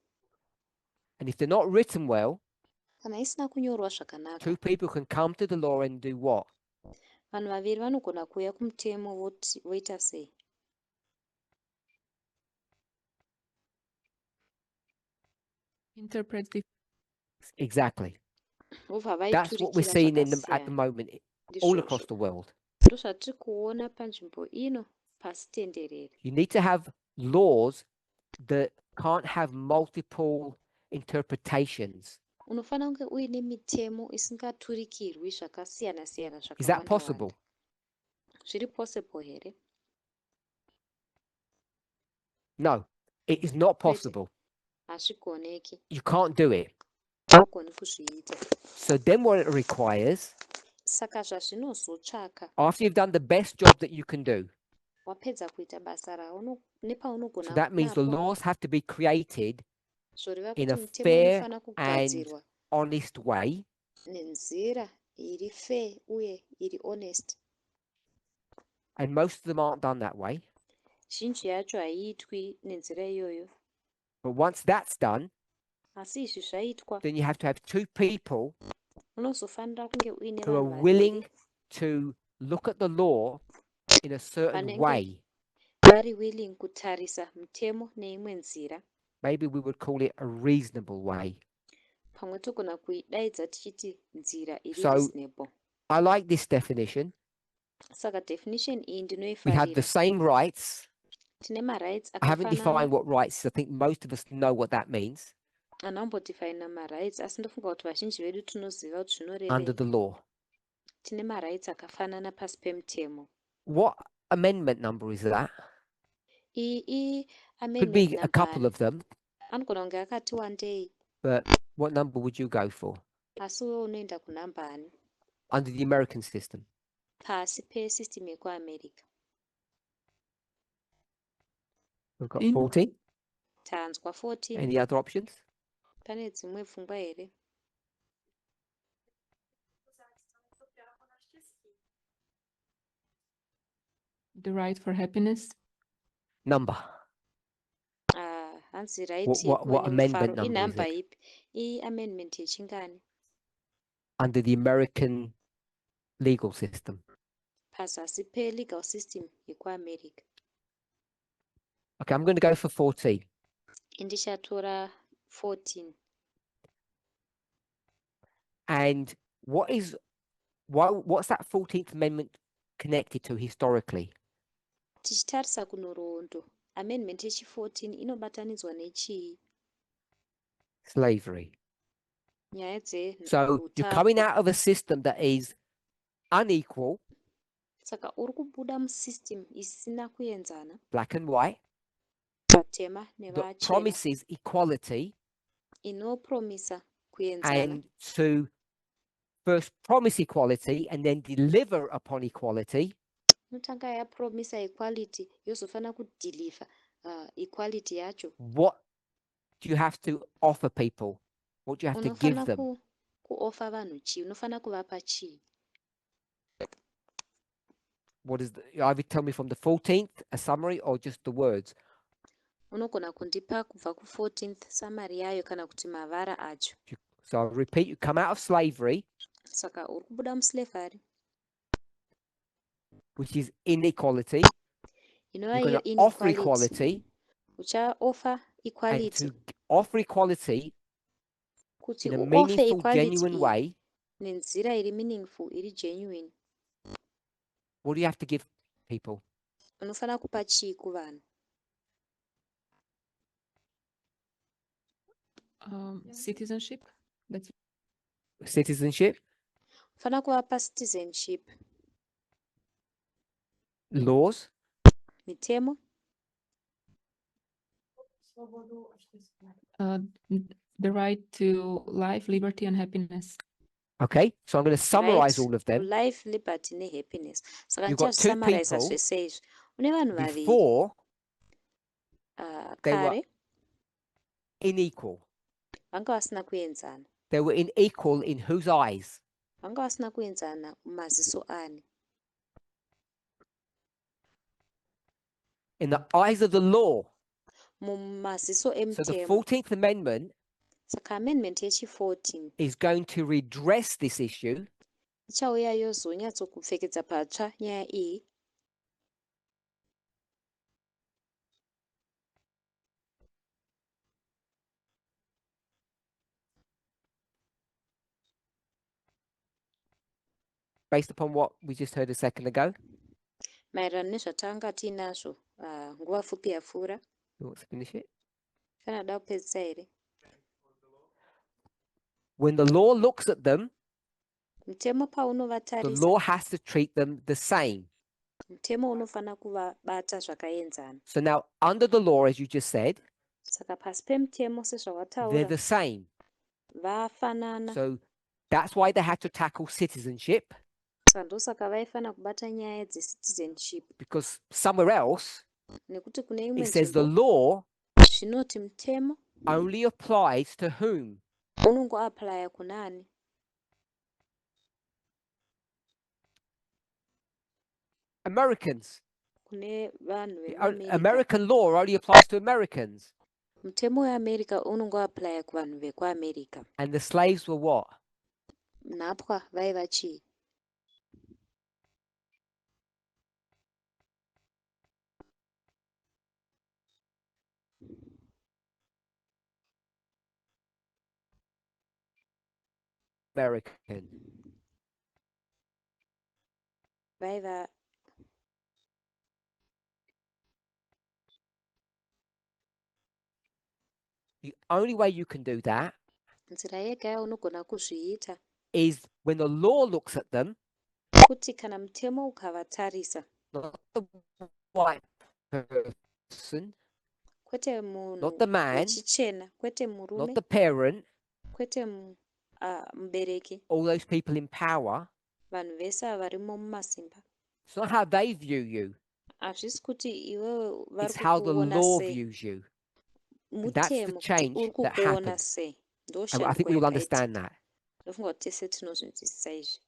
And if they're not written well, Kana isina kunyorwa zvakanaka, two people can come to the law and do what? vanhu vaviri vanogona kuuya kumutemo voita sei? Interpret Exactly. Vobva That's what we're vaiturikira seeing at the zvakasiyana. moment all across Ndizvozvo the world. ndozvatiri kuona panzvimbo ino pasitenderere. You need to have laws that can't have multiple interpretations. Unofanira kunge uine mitemo isingaturikirwi zvakasiyana siyana Is that zvakawanda possible? wanda. Zviri possible here? No, it is not Kwete, possible. hazvigoneki. You can't do it. Haugoni kuzviita. So then what it requires, Saka zvazvinozotsvaka after you've done the best job that you can do, wapedza kuita basa so nepaunogona that means the napo, laws have to be created zvoreva in kuti a mitemo fair inofana and kugadzirwa honest way, nenzira iri fair uye iri honest. and most of them aren't done that way. Zhinji yacho haiitwi nenzira iyoyo, But once that's done, asi izvi zvaitwa then you have to have two people unozofanira kunge uine who are vanhu willing vaviri to look at the law in a certain vanenge way. vari willing kutarisa mutemo neimwe nzira. Maybe we would call it a reasonable way. Pamwe togona kuidaidza tichiti nzira iri So reasonable. I like this definition. Saka definition iyi We have the ndinoifarira. same rights. Tine marights I haven't akafanana. defined what rights is. I think most of us know what that means Handina kumbodefaina marights asi ndofunga kuti vazhinji vedu tinoziva kuti under zvinorevei. the law. Tine marights akafanana pasi pemutemo. What amendment number is that? Iyi Could amendment be a number couple ani. of them, Anogona kunge akati wandei, but what number would you go for asi wewe unoenda kunamba ani under the American system? pasi pesystem yekuamerica. We've got In- 14. Tanzwa 14. Any other options? Pane dzimwe pfungwa here? The right for happiness. Number. Hanzi right What amendment number is inhamba it? ipi? Iyi amendment yechingani Under the American legal system. pazasi pe-legal system yekuamerica. Okay, I'm going to go for 14. Indichatora 14. And what's that 14th Amendment connected to historically? Tichitarisa kunhoroondo, amendment yechi14 inobatanidzwa nechii? Slavery. Nyaya So you're coming dzeutapwa. out of a system that is unequal, Saka uri kubuda musystem isina kuenzana, black and white, vatema that nevachena, promises equality, inopromisa kuenzana, and to first promise equality and then deliver upon equality, inotanga yapromisa equality yozofana kudeliver equality yacho. what do you have to offer people? What do you have to give Unofana them? kuofa vanhu chii? Unofana kuvapa chii? What is either tell me from the 14th, a summary, or just the words? Unogona kundipa kubva ku14th summary yayo kana kuti mavara acho. So I'll repeat, you come out of slavery, Saka uri kubuda muslavery, which is inequality. inova You're going iyo to offer inequality. equality, Uchaofa and equality, to offer equality kuti in a uofe meaningful, equality genuine iyi way. nenzira iri meaningful, iri genuine. What do you have to give people? Unofana kupa chii kuvanhu? Citizenship. That's Citizenship, Unofana kuvapa citizenship, laws, mitemo, the right to life, liberty, and happiness. okay? So I'm going to summarize right all of to them. life, liberty nehappiness. Saka You've got two ndichazvisamarisa people zvese izvi. Une vanhu vaviri Before, they were kare unequal. vanga vasina kuenzana. They were unequal in whose eyes? Vanga vasina kuenzana mumaziso ani? In the eyes of the law. Mumaziso So the emutemo. 14th Amendment Saka amendment yechi14 is going to redress this issue ichauya yozonyatsokupfekedza patsva nyaya iyi. based upon what we just heard a second ago. maererano nezvatanga tiinazvo nguva pfupi yapfuura. You want to finish it? Fanada kupedzisa here. When the law looks at them, Mutemo the paunovatarisa, law has to treat them the same. mutemo unofana kuvabata zvakaenzana. So now, under the law, as you just said, Saka pasi pemutemo they're sezvawataura the same. vafanana. So that's why they had to tackle citizenship, Saka ndosaka vaifana kubata nyaya dzecitizenship, because somewhere else nekuti kune imwe it says the nzvimbo law zvinoti mutemo only applies to whom? unongoaplaya kunani? Americans. Kune vanhu The vemuamerica. American law only applies to Americans. Mutemo weamerica unongoaplaya kuvanhu vekuamerica. And the slaves were what? Nhapwa vaiva chii? American. Vaiva The only way you can do that nzira yega yaunogona kuzviita is when the law looks at them, kuti kana mutemo ukavatarisa, not the white person, kwete not the munhu man, wechichena, kwete not murume, the parent, kwete mubereki, all those people in power. vanhu vese varimo mumasimba. It's not how they view you, Hazvisi kuti iwewe vari it's how the kukuona law sei, views you. And that's the mutemo kuti change uri that kukuona happened. sei. And I Ndoshanduko think we all yakaitika. understand that. Ndofunga kuti tese tinozvinzwisisa izvi.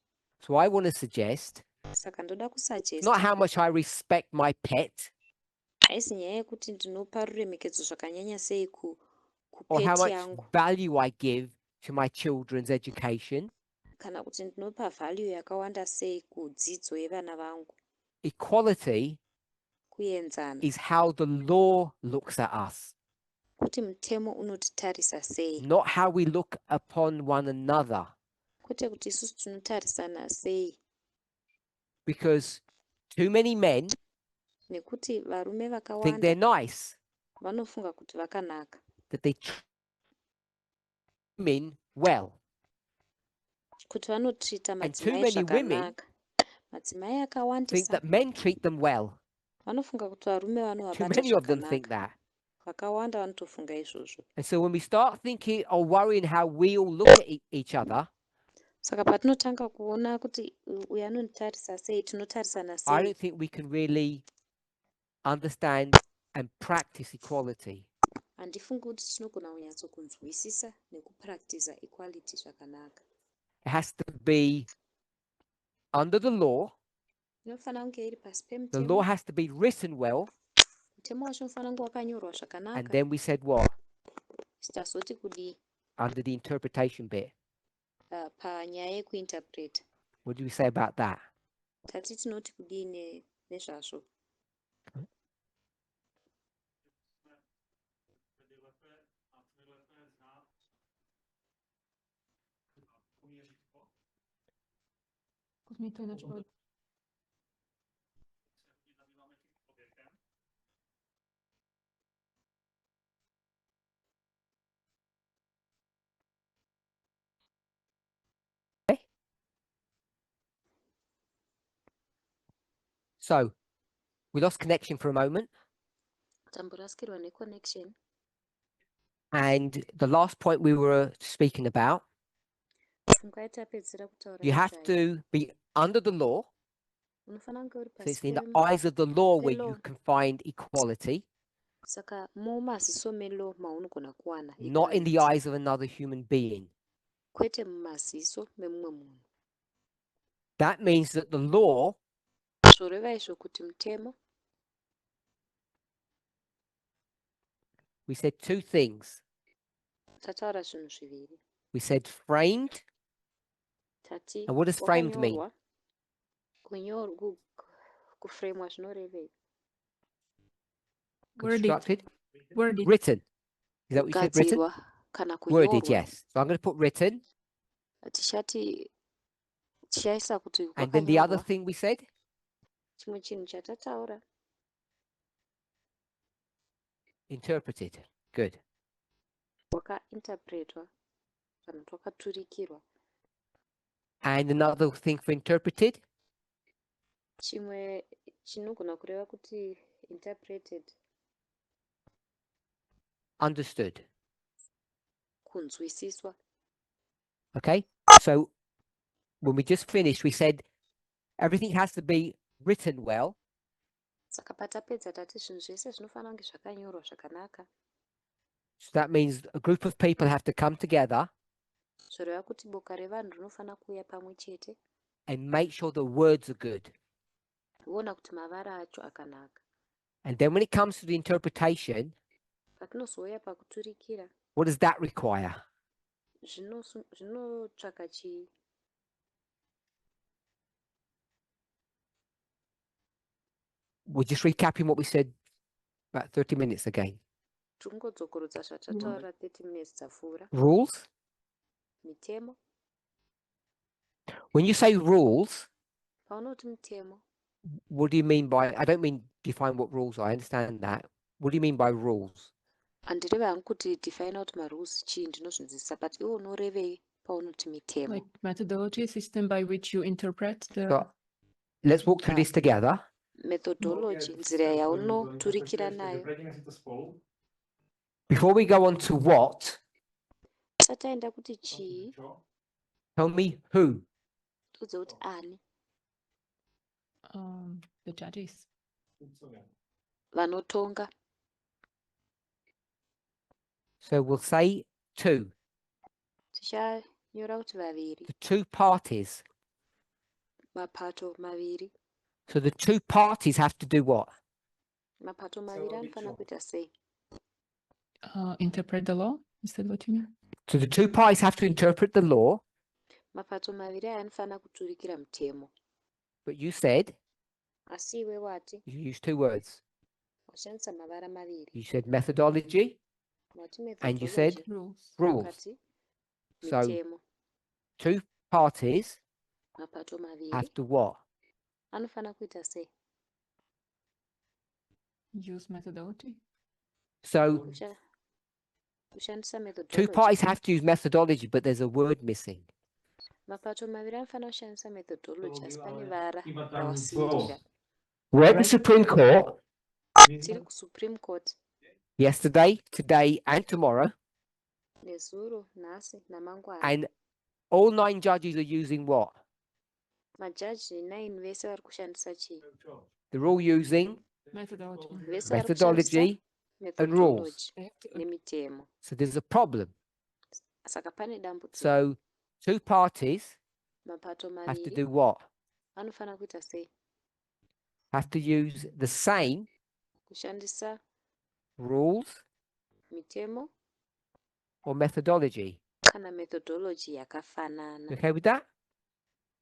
So I want to suggest Saka ndoda not kusugesta, how much I respect my pet haisi nyaya yekuti ndinopa ruremekedzo zvakanyanya sei or how kupeti much yangu, value I give to my children's education. kana kuti ndinopa value yakawanda sei kudzidzo yevana vangu. Equality Kuenzana, is how the law looks at us, kuti mutemo unotitarisa sei, not how we look upon one another. kwete kuti isusu tinotarisana sei. Because too many men Nekuti varume think vakawanda they're nice, vanofunga kuti vakanaka, that they treat women well. kuti vanotrita And too madzimai many women zvakanaka. Madzimai think akawandisa that men treat them well. vanofunga kuti varume Too vanovabata many of them think zvakanaka. that. Vakawanda vanotofunga izvozvo. And so when we start thinking or worrying how we all look at each other, Saka patinotanga kuona kuti uyu anonditarisa sei, tinotarisana I sei, don't think we can really understand and practice equality. handifungi kuti tinogona kunyatsokunzwisisa nekupractiza equality zvakanaka. It has to be under the law. Inofanira kunge iri pasi The law pemutemo. has to be written well. Mutemo wacho unofanira kunge wakanyorwa And zvakanaka. then we said what? Tazoti kudii Under the interpretation bit. panyaya yekuinterpreta. What do we say about that? Tati tinoti kudii nezvazvo. So we lost connection for a moment. Tamboraskirwa neconnection. And the last point we were speaking about, Pfungwa tapedzera kutaura you have nezvayo. to be under the law. Unofanira kunge uri So it's pasi in the pem- eyes of the law where law. you can find equality, Saka mumaziso melo maunogona kuwana not in the equality. eyes of another human being. Kwete mumaziso memumwe munhu. That means that the law Zvoreva izvo kuti mutemo, we said two things. tataura zvinhu zviviri. We said framed. Tati And what does framed mean? wakanyorwa. Kuframwa zvinorevei. Worded. Constructed. Worded. Written. Is that what you said? Written? Kugadzirwa kana Worded, kunyorwa. yes. So I'm going to put written. Tishaisa kuti And then the other wakanyorwa. thing we said, chimwe chinhu chatataura. Interpreted. Good. Wakainterpretwa kana kuti wakaturikirwa. And another thing for interpreted? Chimwe chinogona kureva kuti interpreted, Understood. kunzwisiswa. Okay. So when we just finished, we said everything has to be written well. Saka patapedza tati zvinhu zvese zvinofanira kunge zvakanyorwa zvakanaka. So that means a group of people have to come together Zvoreva kuti boka revanhu rinofanira kuuya pamwe chete and make sure the words are good. kuona kuti mavara acho akanaka. And then when it comes to the interpretation, Patinozouya pakuturikira, what does that require? zvinotsvaka chii? We're just recapping what we said about 30 minutes again. Tingodzokorodza zvatataura 30 minutes dzapfuura. Rules. Mitemo. When you say rules, Paunoti mitemo, what do you mean by, I don't mean define what rules are, I understand that. What do you mean by rules? handireva hangu kuti define out marules chii, ndinozvinzwisisa, but iwe unorevei paunoti mitemo? Like methodology system by which you interpret the. So let's walk through this together. Methodology, nzira yaunoturikira nayo. Before we go on to what, Sataenda kuti chii, tell me who. udze kuti ani, The judges. vanotonga. So we'll say two, Tichanyora kuti vaviri, the two parties. mapato maviri. So the two parties have to do what? Mapato maviri anofanira kuita sei? Interpret the law. Is that what you mean? So the two parties have to interpret the law, Mapato maviri aya anofanira kuturikira mutemo. but you said, Asi iwe wati, you used two words. washandisa mavara maviri. You said methodology Wati and you said methodology, Rules. rules. wakati So mitemo. two parties Mapato maviri have to what? anofanira kuita sei? Use methodology. So Kushandisa two methodology. parties have to use methodology, but there's a word missing. Mapato maviri anofanira kushandisa methodology, asi pane vara rawasiyirira. We're at the Supreme Court Tiri kuSupreme Court yesterday, today, and tomorrow, nezuro, nhasi namangwana. and all 9 judges are using what? Majaji 9 vese vari kushandisa chii? They're all using Methodology. Vese vari kushandisa methodology and rules. methodology They have to nemitemo. So there's a problem. Saka pane dambudziko. So two parties Mapato have to maviri do what? anofanira kuita sei? Have to use the same Kushandisa rules mitemo or methodology. kana methodology yakafanana. Okay with that?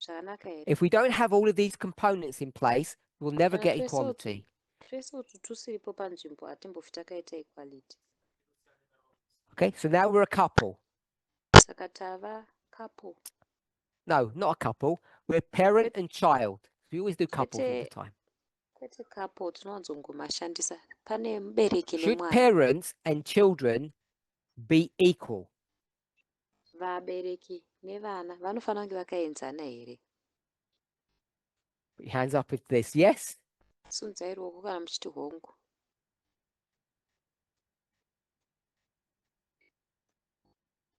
Zvakanaka here. If we don't have all of these components in place, we'll never get Kana equality. Twese kuti tusiripo panzvimbo hatimbofi takaita equality. Okay, so now we're a couple. Saka tava couple. No, not a couple. We're parent and child. We always do couples all the Kwete- time. Kwete couple tinowanzongomashandisa. Pane mubereki Should nemwana. parents and children be equal? Vabereki nevana vanofanira kunge vakaenzana here? Put your hands up if this. Yes? Sunzai ruoko kana muchiti hongu.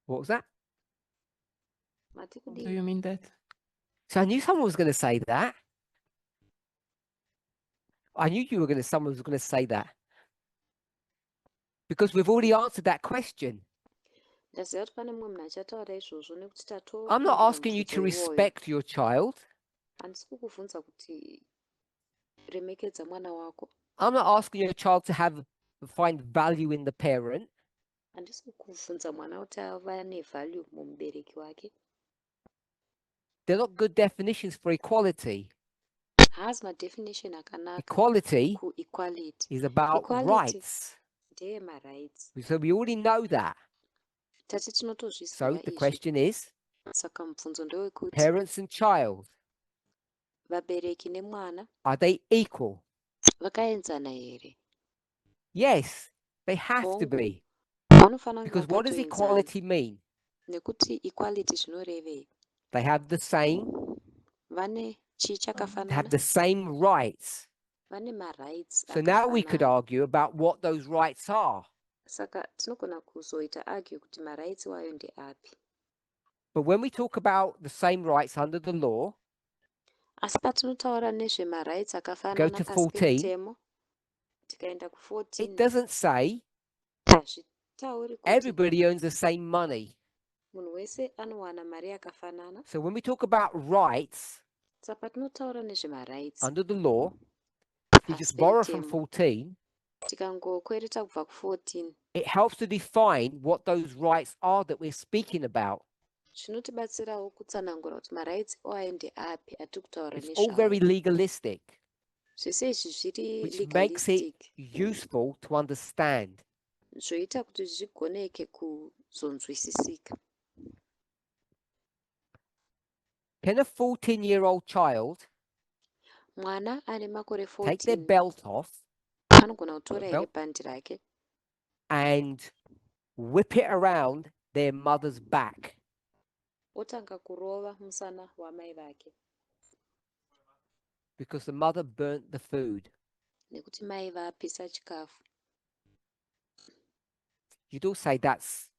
What was that? Mati Do kudii? you mean that? So I knew someone was going to say that. I knew someone was going to say that. Because we've already answered that question. Ndaziva kuti pane mumwe munhu achataura izvozvo nekuti I'm not asking you to respect your child. handisi kukubvunza kuti remekedza mwana wako. I'm not asking your child to find value in the parent. Handisi kukubvunza mwana kuti ava nevalue mumubereki wake. They're not good definitions for equality. Haazi madefinition akanaka Equality kuequality. is about Equality. rights. Ndeye marights. So we already know that. Tati So tinotozviziva the izvi. question is Saka mubvunzo ndewekuti parents and child. vabereki nemwana Are they equal? vakaenzana here? Yes, they have to Hongu, be. vanofanira kunge Because what does vakatoenzana. equality mean? Nekuti equality zvinorevei? They have the same, Vane chii they have chakafanana? the same rights. Vane marights So now we could akafanana. argue about what those rights are. Saka tinogona kuzoita argue kuti marights wayo ndeapi. But when we talk about the same rights under the law, Asi patinotaura nezvemarights go akafanana to pasi 14, pemutemo, tikaenda it ku14 doesn't say hazvitauri kuti everybody earns the same money. munhu wese anowana mari yakafanana. So when we talk about rights Saka patinotaura nezvemarights under the law, if we pasi just borrow from pemutemo, 14, tikangokwereta kubva ku14 it helps to define what those rights are that we're speaking about. zvinotibatsirawo kutsanangura kuti marights ayo ndeapi atiri kutaura It's all very nezvawo. legalistic, Zvese izvi zviri which makes it legalistic, useful to understand. zvoita kuti zvigoneke kuzonzwisisika. Can a 14-year-old child Mwana ane makore take their 14 belt off anogona kutora here belt bhandi rake and whip it around their mother's back otanga kurova musana wamai vake because the mother burnt the food? nekuti mai vapisa chikafu? You'd all say that's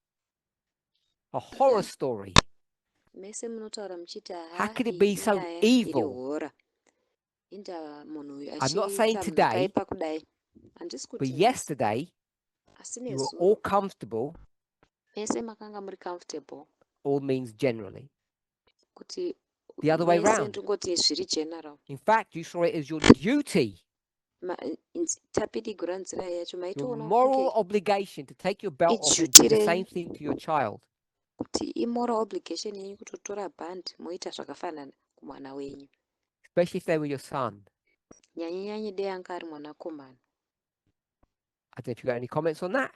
a horror story. Mese munotaura muchiti How aha could it iyi be so inyaya iri evil? hora. Indava munhu uyu I'm not saying achiita munhu today, akaipa kudai. Handisi but kuti nhasi, yesterday asi you were all nezuro comfortable, mese makanga muri comfortable, all means generally. kuti The other way mese round. ndingoti zviri general. In fact, you saw it as your duty, Tapidigura nzira yacho your maitoona moral kunge obligation to take your belt off and do ijuti the same renyu, thing to your child. kuti imoral obligation yenyu kutotora bhandi moita zvakafanana kumwana wenyu, Especially if they were your son. nyanye dei anga ari mwanakomana. I don't know if you got any comments on that.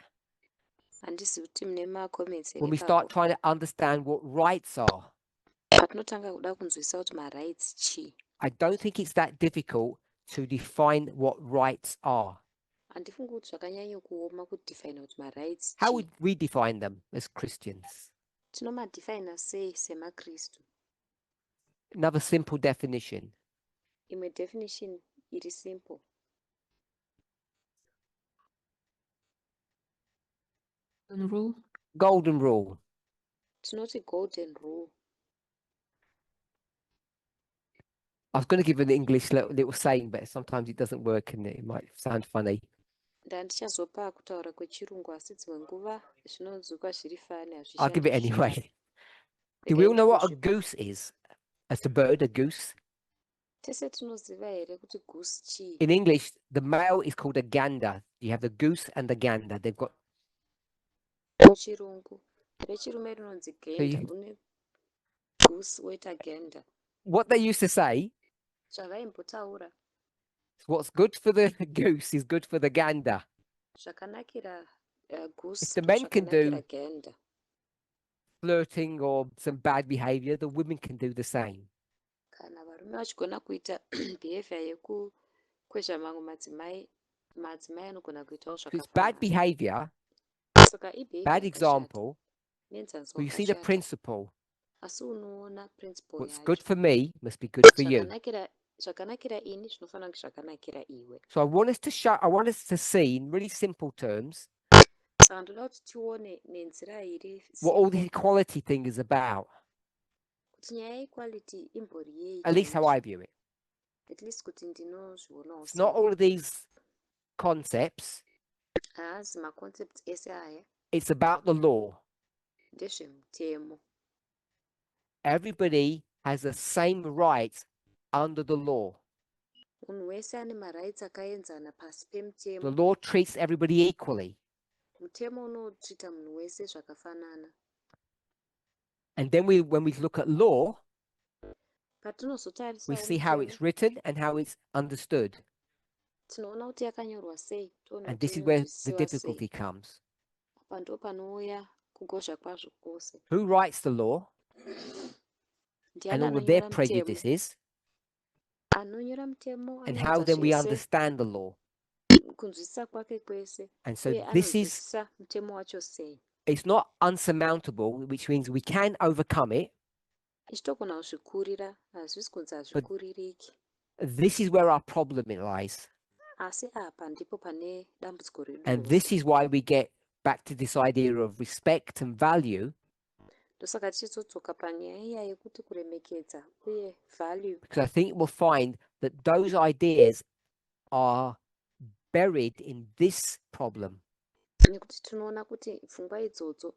Handisi kuti mune macomments When here we start ipapo trying to understand what rights are, patinotanga kuda kunzwisisa kuti marights chii. I don't think it's that difficult to define what rights are. Handifungi kuti zvakanyanya kuoma kudefina kuti marights How chii. would we define them as Christians? Tinomadefina sei semakristu? Another simple definition. Imwe definition iri simple. Rule. Golden rule. Tinoti golden rule. I was going to give an English little saying, but sometimes it doesn't work and it might sound funny. Ndandichazopa kutaura kwechirungu asi dzimwe nguva zvinonzwika zviri fani I'll give it hazvishandi. anyway. Do we all know what a goose is? As a bird, a goose. Tese tinoziva here kuti goose chii? In English, the male is called a gander. You have the goose and the gander. They've got. Muchirungu rechirume rinonzi genda, une goose woita genda. What they used to say, Zvavaimbotaura what's good for the goose is good for the gander. zvakanakira goose If the men can do zvakanakira genda. flirting or some bad behavior, the women can do the same. Kana varume vachigona kuita behavior yekukwezva mamwe madzimai anogona kuitawo If it's bad zvakafanana. behavior, Saka ibehavior bad yakashata, example, nenzanzi well, you see the wakashata. principle. Asi unoona principle What's yacho. good for me must be good for you. Zvakanakira ini zvinofanira kunge zvakanakira iwe. So I want us to see in really simple terms Saka ndoda kuti tione nenzira iri what all this simple equality thing is about. kuti nyaya yequality imbori yei. At least how I view it. At least kuti ndinozvionawo It's not sei. all of these concepts. Haazi maconcepts ese aya, It's about the law. ndezvemutemo. Everybody has the same rights under the law. Munhu wese ane marights akaenzana pasi The pemutemo. law treats everybody equally. Mutemo unotrita munhu wese zvakafanana. And then when we look at law, we Patinozotarisa see how it's written and how it's understood. tinoona kuti yakanyorwa sei, toona And kuti this is where the inonzwisiwa difficulty sei. comes. Apa ndo panouya kugozha kwazvo kwose. Who writes the law and Ndiani all of their anonyora mutemo? prejudices anonyora mutemo and how then we zvese understand the law. kunzwisisa kwake kwese And so uye this is, anonzwisisa mutemo wacho sei. it's not unsurmountable, which means we can overcome it. Ichitogona kuzvikurira, hazvisi kunzi hazvikuririki. This is where our problem lies. Asi apa ndipo pane dambudziko redu And rose. this is why we get back to this idea of respect and value, Ndosaka tichizodzoka panyaya iya yekuti kuremekedza uye value. because I think we'll find that those ideas are buried in this problem. Nekuti tinoona kuti pfungwa idzodzo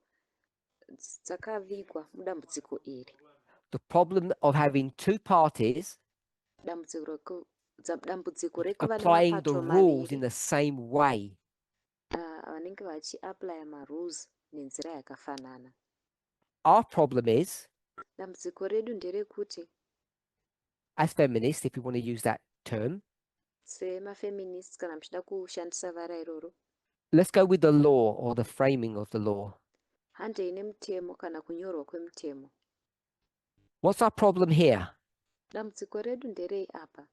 dzakavigwa mudambudziko iri. The problem of having two parties Dambudziko rekuva applying the nemapato rules in maviri the same way. vanenge vachiaplaya marules nenzira yakafanana. Our problem is, Dambudziko redu nderekuti as feminists, if you want to use that term, semafeminists kana muchida kushandisa vara iroro, let's go with the law or the framing of the law. handei nemutemo kana kunyorwa kwemutemo. What's our problem here? Dambudziko redu nderei apa?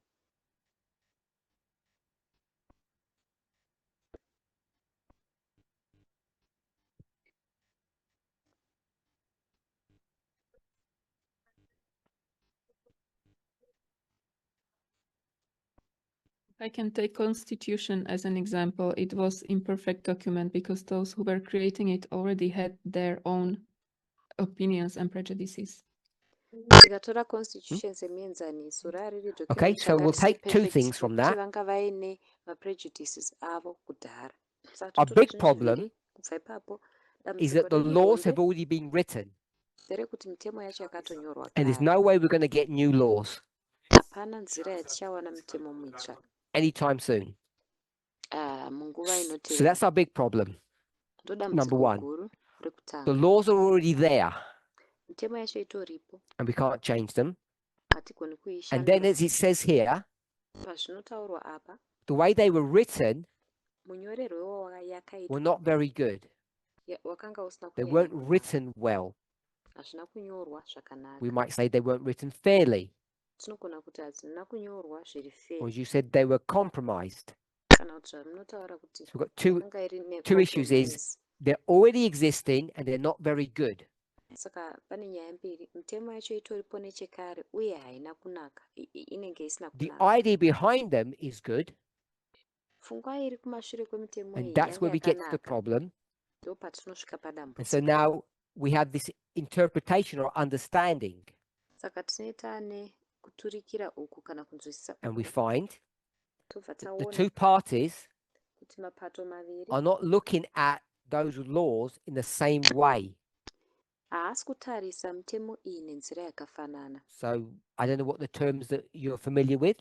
I can take Constitution as an example. It was imperfect document because those who were creating it already had their own opinions and prejudices. Tikatora constitution semuenzaniso rariri Okay, document so we'll take two perfect things from nekuti that. vanga vaine maprejudices avo kudhara. Our big problem kubva ipapo is dambudziko that the redu laws have hombe already been written, nderekuti mitemo yacho yakatonyorwa and there's kare. no way we're going to get new laws Hapana nzira yatichawana mitemo mitsva anytime soon. munguva So inotevera. that's our big problem. Ndo Number dambudziko one, guru the rekutanga. laws are already there, Mitemo yacho itoripo, and we can't change them. hatigoni And then, kuishandura. as it says here, Pazvinotaurwa apa, the way they were written munyorerwo were yakaitwa not very good. wakanga usina They kunyanya weren't kunaka. written well. Hazvina kunyorwa zvakanaka. We might say they weren't written fairly, Tinogona kuti hadzina kunyorwa zviri or fair, as you said, they were compromised. kana kuti zvamunotaura kuti So we've got two yakanga iri two issues is- necompromise. they're already existing and they're not very good. Saka pane nyaya mbiri, mitemo yacho itoripo nechekare uye haina kunaka, inenge isina The kunaka. idea behind them is good, Pfungwa iri kumashure kwemitemo and iyi that's yanga where we get to the yakanaka, problem. ndo patinosvika And so padambudziko. now we have this interpretation or understanding, Saka tinoita nekuturikira uku kana kunzwisisa and we uku, find tobva that the taona two parties kuti mapato maviri are not looking at those laws in the same way. haasi kutarisa mitemo iyi nenzira yakafanana. So I don't know what the terms that you're familiar with.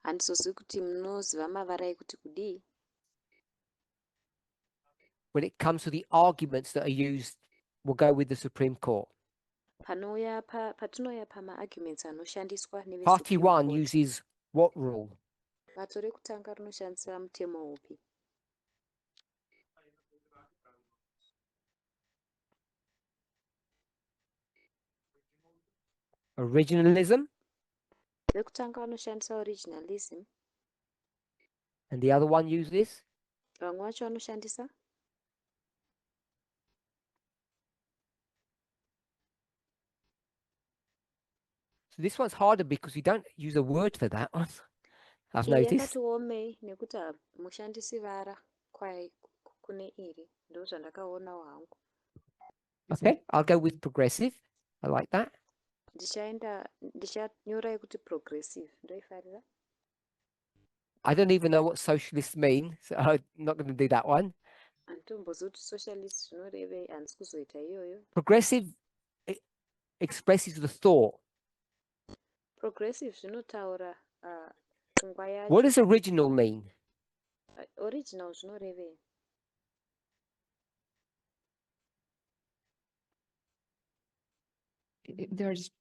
Handizozivi kuti munoziva mavara ekuti kudii. When it comes to the arguments that are used, we'll go with the Supreme Court. Patinoya pama-arguments anoshandiswa Party neve-Supreme one Court. uses what rule? Bato rekutanga rinoshandisa mutemo upi? Originalism, Rekutanga vanoshandisa originalism, and the other one uses vamwe vacho vanoshandisa so this one's harder because we don't use a word for that one. I've iyi noticed. yakati omei nekuti hamushandisi vara kune iri, ndo zvandakaonawo hangu. Okay, I'll go with progressive. I like that. Ndichanyora yekuti progressive, ndoifarira. I don't even know what socialists mean, so I'm not going to do that one. Handitombozivi kuti socialist zvinorevei, handisi kuzoita iyoyo. Progressive expresses the thought. Progressive zvinotaura pfungwa yacho. What does original mean? Original zvinorevei. There's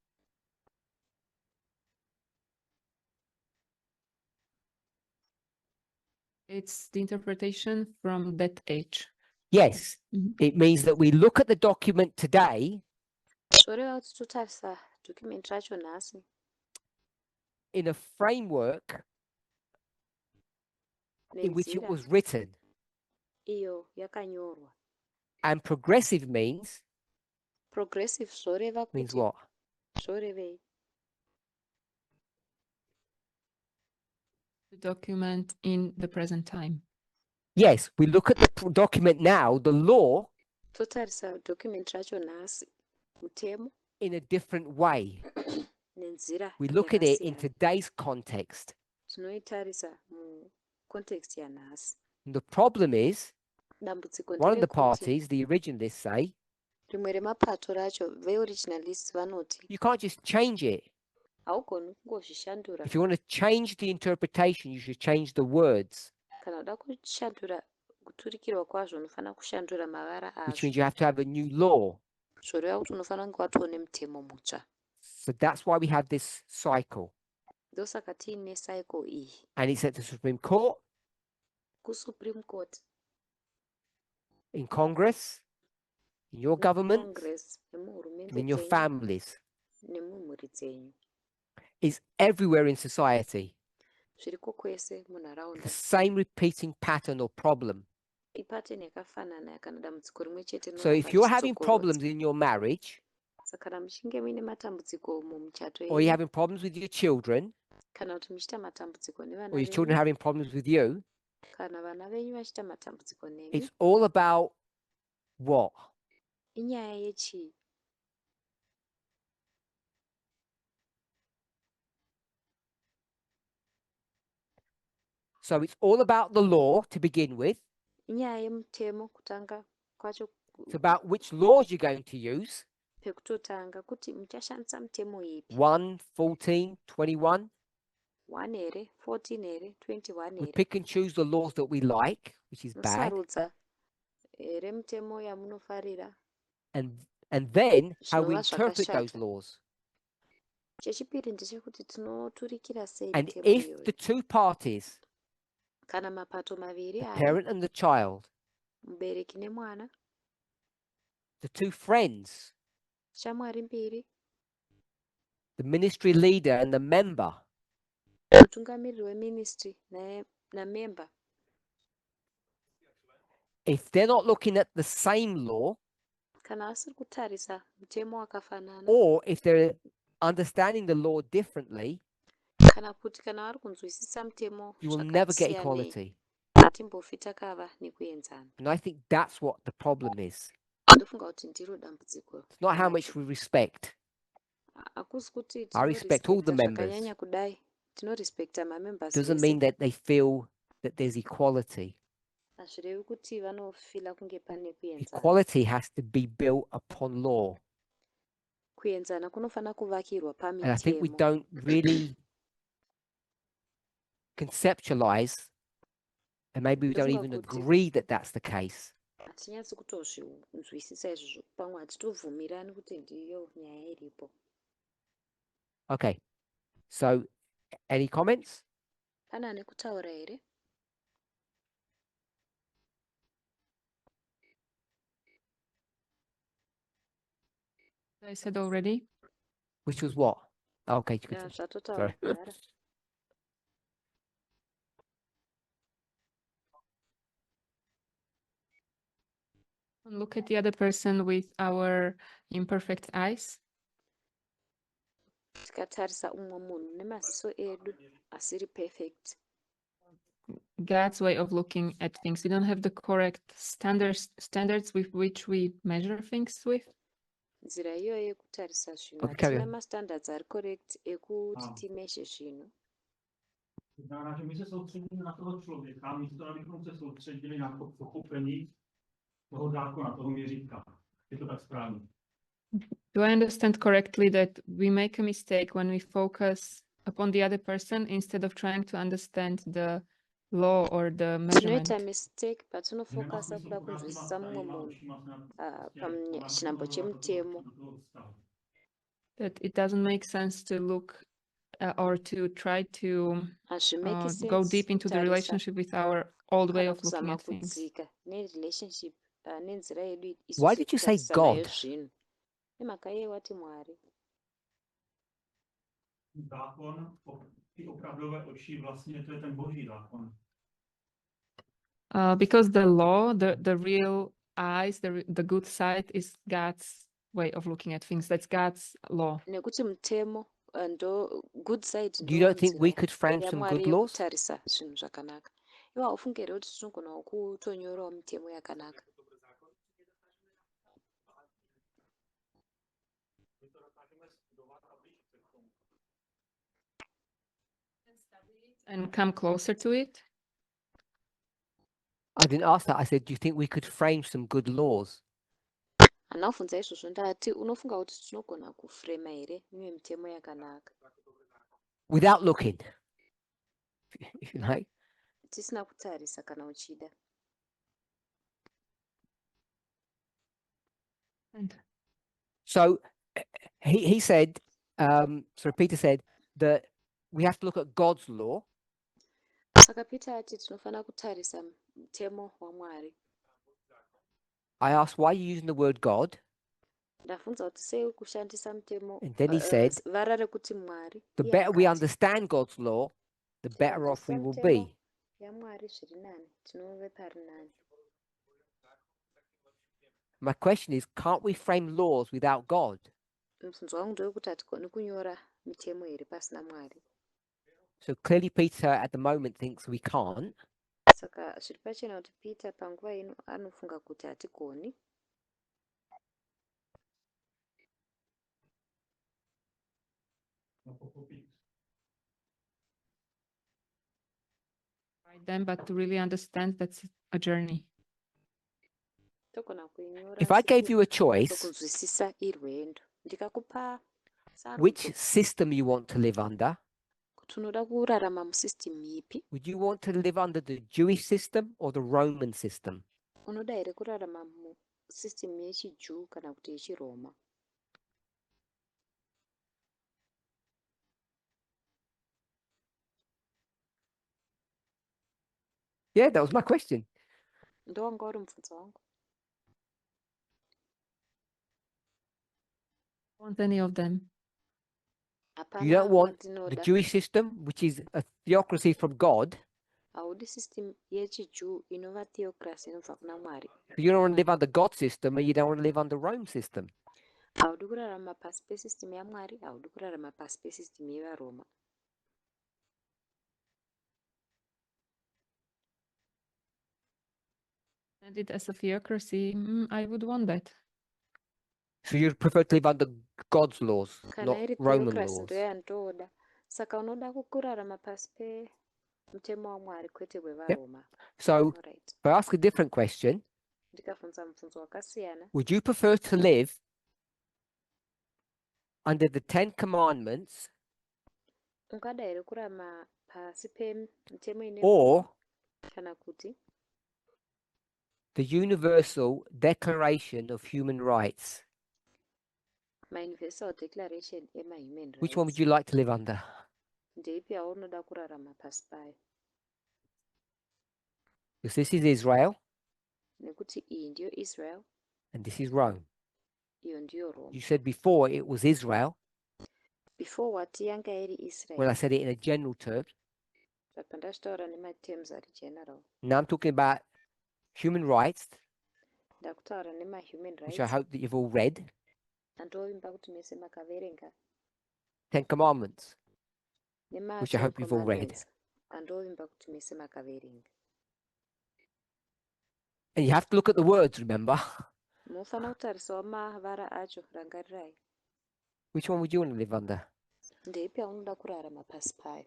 it's the interpretation from that age. Yes, Mhm. it means that we look at the document today Zvoreva kuti totarisa document racho nhasi. in a framework in which it nenzira was written. iyo yakanyorwa. And progressive means Progressive zvoreva means kuti what? zvorevei? The document in the present time. Yes, we look at the document now, the law, Totarisa document racho nhasi, mutemo in a different way. nenzira We look at it in yakasiyana. today's context. Tinoitarisa mucontext yanhasi. And the problem is, Dambudziko one of the nderekuti parties, the originalists, say rimwe remapato racho veoriginalists vanoti you can't just change it. haugoni kungozvishandura. If you want to change the interpretation, you should change the words, Kana uda kushandura kuturikirwa kwazvo unofanira kushandura mavara which azvo. means you have to have a new law. Zvoreva kuti unofanira kunge watoo nemutemo mutsva. So that's why we have this cycle. Ndosaka tiine cycle iyi. And it's at the Supreme Court, KuSupreme Court, in Congress, in your government, Congress, and nemuhurumende in your dzenyu, families. nemumhuri dzenyu. It's everywhere in society. Zviriko kwese The munharaunda. same repeating pattern or problem. Ipattern yakafanana kana dambudziko rimwe chete So if you're having problems in your marriage, Saka kana muchinge muine matambudziko mumuchato or you're yenyu, having problems with your children, kana kuti muchiita matambudziko nevana or your children venyu, having problems with you, kana vana venyu vachiita matambudziko nemi, it's all about what? inyaya yechii? So it's all about the law to begin with. Inyaya yemutemo kutanga kwacho, It's about which laws you're going to use. pekutotanga kuti muchashandisa mutemo ipi? 1, 14, 21. 1 here, 14 here, 21 We here. pick and choose the laws that we like, which is bad. Musarudza here mutemo yamunofarira. And then how we Zvinova interpret those zvakashata. laws. Chechipiri ndechekuti tinoturikira sei And mitemo if iyoyo. the two parties, Kana mapato maviri the aya, parent and the child, mubereki nemwana, the two friends, shamwari mbiri, the ministry leader and the member, mutungamiriri weministry namemba, if they're not looking at the same law, kana vasiri kutarisa mutemo wakafanana, or if they're understanding the law differently, kana kuti kana vari kunzwisisa mutemo you will never get zvakasiyanei, equality. hatimbofi takava nekuenzana. And I think that's what the problem is. Ndofunga kuti ndiro dambudziko. It's not how racho. much we respect. Hakusi kuti I respect all the tinorespekta members. zvakanyanya kudai, tinorespekta mamembers Doesn't vese. mean that they feel that there's equality. Hazvirevi kuti vanofila kunge pane kuenzana. Equality has to be built upon law. Kuenzana kunofanira kuvakirwa And I think we pamitemo. don't really conceptualize, and maybe we don't Ndofunga even kuti agree that that's the case. hatinyatsi kutozvinzwisisa izvozvo, pamwe hatitovhumirani kuti ndiyo nyaya iripo. Okay. So, any comments? Pana ane kutaura here? I said already. Which was what? Okay. you could- Ya, zvatotaura Sorry. kudhara. Look at the other person with our imperfect eyes. Tikatarisa umwe munhu nemaziso edu asiri perfect. God's way of looking at things. We don't have the correct standards with which we measure things with. Nzira iyoyo yekutarisa zvinhu, Okay, carry hatina on. mastandards ari correct ekuti timeshe zvinhu. To znamená, že my se soustředíme na toho člověka, místo abychom se soustředili na to pochopení toho zákona, toho měřítka. Je to tak správně? Do I understand correctly that we make a mistake when we focus upon the other person instead of trying to understand the law or the measurement? Tinoita mistake patinofokasa kuda kunzwisisa mumwe munhu pachinhambo chemutemo. That it doesn't make sense to look or to try to Hazvimeki sense go deep into the kutarisa relationship with our old way kana of looking kuzama at things. kudzika nerelationship nenzira yedu Why did you say isusu nayo God? zvinhu. Nemhaka iye wati Mwari. Zákon ty opravdové oči, vlastně to je ten boží zákon. Because the law, the real eyes, the good side is God's way of looking at things. That's God's law. Nekuti mutemo ndo good side You don't think we nzira could frame some yaMwari good laws? yekutarisa zvinhu zvakanaka. Ivo haufungi here kuti tinogonawo kutonyorawo mitemo yakanaka. And come closer to it. I didn't ask that. I said, do you think we could frame some good laws? Handina kubvunza izvozvo, ndati unofunga kuti tinogona kufrema here mimwe mitemo yakanaka Without looking, if you like. tisina kutarisa kana uchida. And So he said, so Peter said that we have to look at God's law. Saka Peter ati tinofanira kutarisa mutemo waMwari. I asked, why are you using the word God? Ndabvunza kuti sei kushandisa mutemo And then he said, vara rekuti Mwari. the Iye better we akati, understand God's law, the better off we will be. yaMwari zviri nani, tinove pari nani. My question is, can't we frame laws without God? Mubvunzo wangu ndewekuti hatigoni kunyora mitemo here pasina Mwari. So clearly Peter at the moment thinks we can't. Saka zviri pachena kuti Peter panguva ino anofunga kuti hatigoni. write them, but to really understand, that's a journey. Togona kuinyora If I gave you a choice, kunzwisisa irwendo. Ndikakupa which sarudzo system you want to live under, kuti unoda kurarama musystem ipi, would you want to live under the Jewish system or the Roman system? unoda here kurarama musystem yechiJew kana kuti yechiRoma. Yeah, that was my question. Ndowanga uri mubvunzo wangu. Want any of them? You Hapana don't want the wandinoda. Jewish system, which is a theocracy from God. Haudi system yechiJew inova theocracy inobva kuna Mwari. You don't want to live under God's system, and you don't want to live under Rome system. Haudi kurarama pasi pesystem yaMwari, haudi kurarama pasi pesystem yevaRoma. And it as a theocracy, I would want that. So you prefer to live under God's laws, Kana not iri Roman theocracy laws. ndoyandoda. Saka unoda kurarama pasi pemutemo waMwari kwete wevaRoma. So Alright. if I ask a different question, Ndikabvunza mubvunzo wakasiyana. would you prefer to live under the 10 Commandments Ungada here kurarama pasi pemutemo ine or kana kuti the Universal Declaration of Human Rights? mauniversal declaration ema-human rights? Which one would you like to live under? Ndeipi yaunoda kurarama pasi payo? Because this is Israel Nekuti iyi ndiyo Israel, and this is Rome. iyo ndiyo Rome. You said before it was Israel. Before wati yanga iri Well, I Israel, said it in a general term. zvapa ndachitaura nematerms ari general. Now I'm talking about human rights, Ndakutaura nema-human which I rights. hope that you've all read. Andovimba kuti mese makaverenga. 10 Commandments. Nema Which I hope you've all read. commandments. Andovimba kuti mese makaverenga. And you have to look at the words, remember? Munofanira kutarisawo mavara acho, rangarirai. Which one would you want to live under? Ndeipi yaunoda kurarama pasi payo?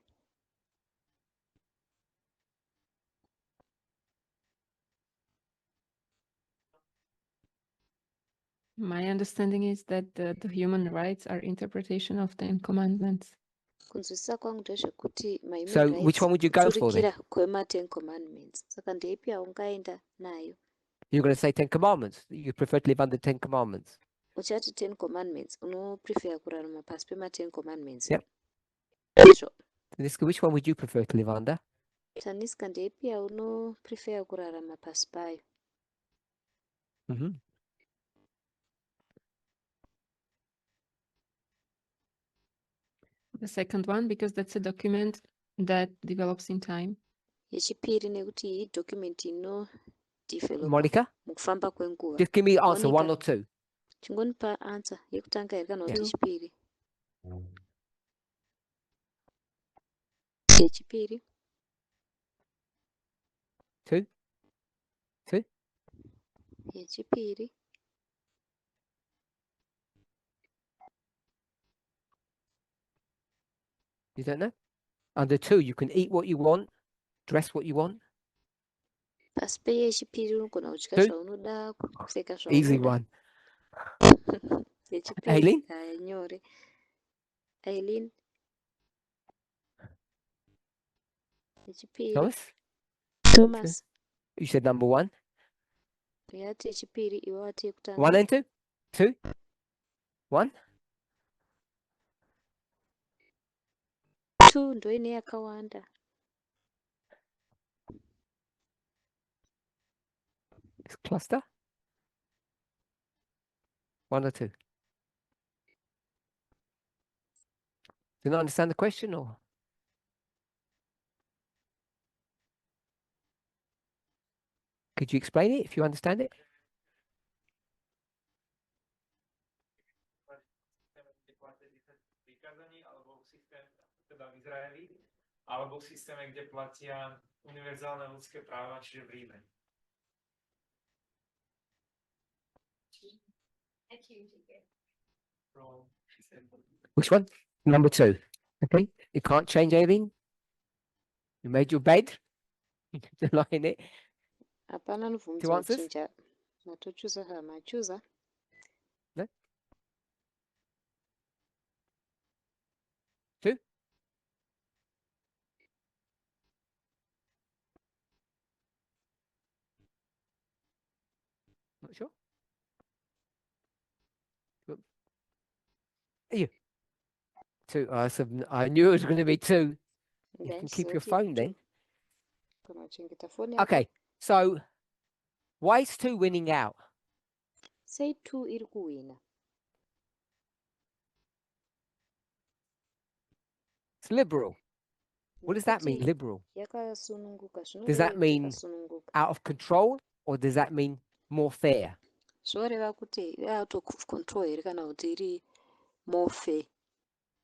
My understanding is that the human rights are interpretation of the Commandments. Kunzwisisa kwangu ndezvekuti So ma-human which rights one would you go for then? kuturikira kwema-10 commandments. Saka ndeipi yaungaenda nayo? You're going to say 10 Commandments. You prefer to live under 10 Commandments. Uchati 10 commandments, unoprefer kurarama pasi pema-10 commandments? Yep. Izvo. Niska, which one would you prefer to live under? Taniska, ndeipi yaunoprefer kurarama pasi payo? Mm-hmm. The second one, because that's a document that develops in time. Yechipiri nekuti document inodevelopa Monica, mukufamba kwenguva. just give me the answer, one Monica. or two. Chingonipa answer yekutanga here kana kuti Yeah. yechipiri. Yechipiri. Two? Two? Yechipiri. You don't know? Under two, you can eat what you want, dress what you want. Pasi peyechipiri unogona kudya Two? zvaunoda, kupfeka Easy zvaunoda. one. Yechipiri. Aileen? Nyore. Aileen. Yechipiri. Thomas? Thomas. You said number one. Yati yechipiri iwe wati yekutanga. One and two? Two? One? Two ndo ine yakawanda. It's cluster? One or two? Do you not understand the question or? Could you explain it if you understand it? Alebo v systéme, kde platia univerzálne ľudské práva, čiže v Ríme. Which one? Number two. Okay. You can't change anything. You made your bed. You lie in it. Hapana Two nobvumidza answers? kuchinja. Matochuza machuza. No? Two? Not sure. You. Two. So I knew it was going to be two. You can keep your phone then. Kana uchengeta phone yako. Okay. So why is two winning out? Say two iri kuwina. It's liberal. What does that mean, Nekuti liberal? yakasununguka. Does that mean yakasununguka? out of control or does that mean more fair? Zvoreva kuti out of control here kana kuti iri more fair.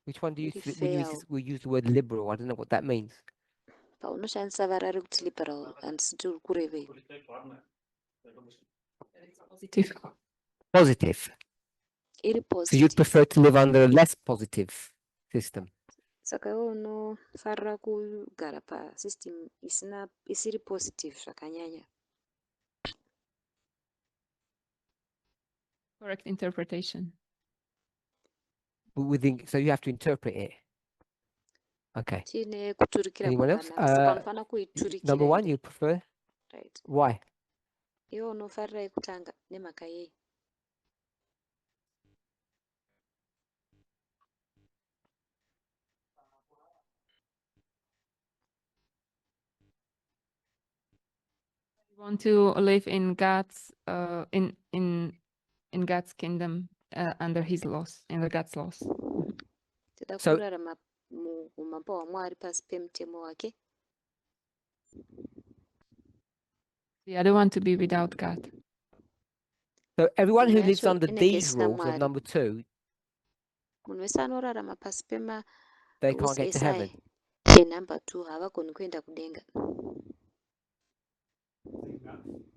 Which one do you Very when you fair. we use the word liberal? I don't know what that means. Paunoshandisa vara rekuti liberal handisi tiri kurevei. Positive. Positive. Iri So you'd positive. prefer to live under a less positive system. Saka iwe unofarira kugara pasystem isiri positive zvakanyanya. Correct interpretation. So you have to interpret it. Okay. Tiine kuturikira Anyone else? kwakanaka. Saka unofana kuiturikira. Number one, ere. you prefer? Right. Why? Iwe unofarira yekutanga nemhaka yei? We want to live in God's in God's kingdom under His laws, under God's laws. Tida So- kurarama muumambo hwaMwari pasi pemutemo wake. The other one to be without God. So everyone who Imwe lives yacho under inenge these isina rules of Mwari. number two, Munhu wese anorarama pasi pema they rules can't get to ese heaven. number 2 havagoni kuenda kudenga.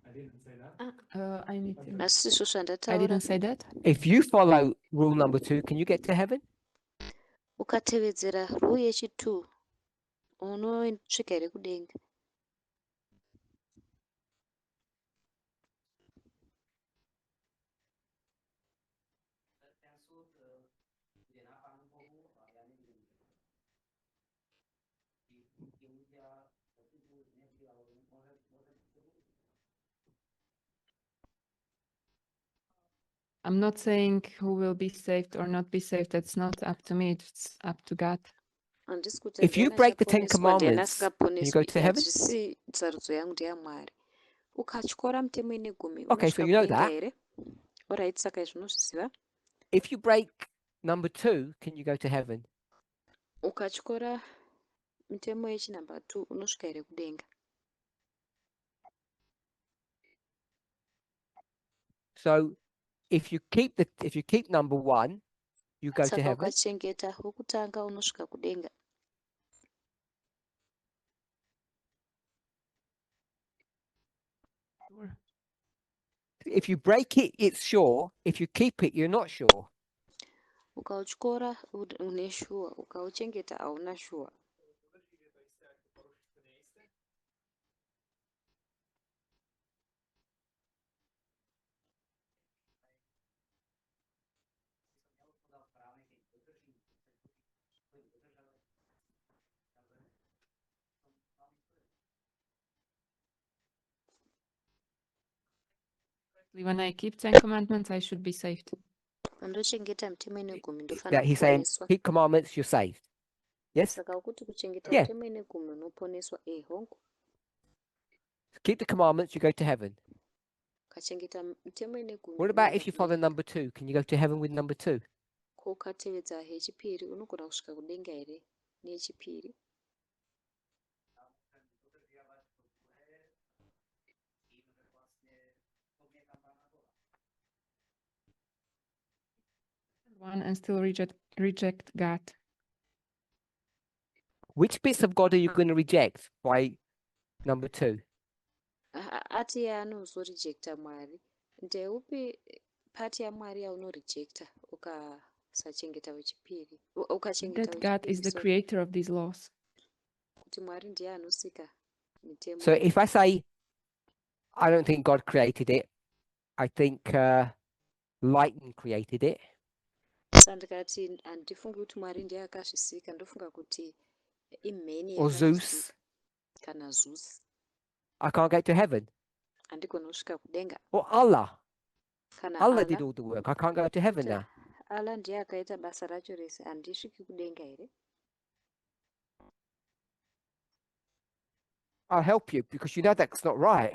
I didn't say that. I need to. Asi izvozvo I zvandataura. didn't say that. If you follow rule number two, can you get to heaven? Ukatevedzera rule yechi2 unosvika here kudenga. I'm not saying who will be saved or not be saved. That's not up to me. It's up to God. Handisi kuti If you ndiani break the Ten achaponeswa, ndiani Commandments, can you go asingaponeswi. to heaven? Handisi tsarudzo yangu ndeyaMwari. Ukatyora mutemo ine gumi Okay, so unosvika you know kudenga that. here. Alright, saka izvi unozviziva. If you break number two, can you go to heaven? Ukatyora mitemo yechinumber 2 unosvika here kudenga. So if you keep number 1, you go to Saka heaven. ukachengeta wokutanga unosvika kudenga. If you break it, it's sure. If you keep it, you're not sure. Ukautyora une sure, ukauchengeta hauna sure. When I keep 10 commandments, I should be saved. Pandochengeta mitemo ine gumi That ndofana he's saying, kuponeswa. keep commandments, you're saved. Yes? Saka ukuti kuchengeta Yeah. mitemo ine gumi unoponeswa. Hongu. Keep the commandments, you go to heaven. Ukachengeta mitemo ine gumi. What about if you follow number 2? Can you go to heaven with number 2? Ko ukatevedza yechipiri unogona kusvika kudenga here neyechipiri. One and still reject God. Which bits of God are you going to reject by number 2? Ati yaanozorejecta Mwari. Ndeupi pati yaMwari yaunorejecta ukasachengeta wechipiri? Ukachengeta That God is the sorry. creator of these laws. Kuti Mwari ndiye anosika mitemo. So if I say, I don't think God created it, I think lightning created it. Sandikati handifungi kuti Mwari ndiye akazvisika, ndofunga kuti imheni Or yakazvisika Zeus, kana Zeus. I can't get to heaven. Handigona kusvika kudenga. Or Allah. Kana Allah did all the work. I can't go to heaven Kuti now. Allah ndiye akaita basa racho rese, handisviki kudenga here. I'll help you because you know that's not right.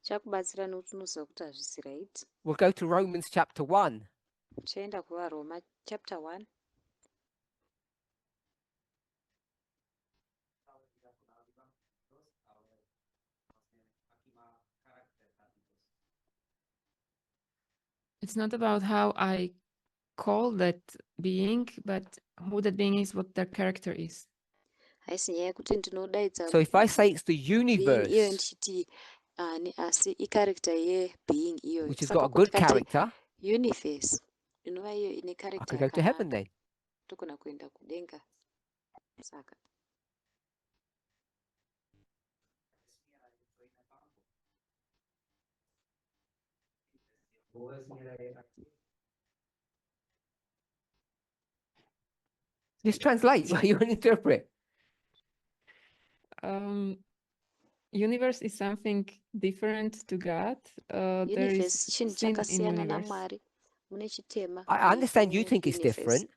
Chakubatsira nokuti unoziva kuti hazvisi right. We'll go to Romans chapter 1. Chaenda kuvaRoma chapter 1. It's not about how I call that being, but who that being is, what their character is. Haisi nyaya yekuti ndinodaidza So if I say it's the being iyo universe, ndichiti asi icharacter yebeing iyoyo. which has Saka got a good kuti kati character, universe inova iyo ine I character could go to heaven yakanaka, then. togona kuenda kudenga. Saka Just translate what you want to interpret. Universe is something different to God. There universe is chinhu sin in chakasiyana universe. naMwari. Mune chitema. I understand you think it's universe. different.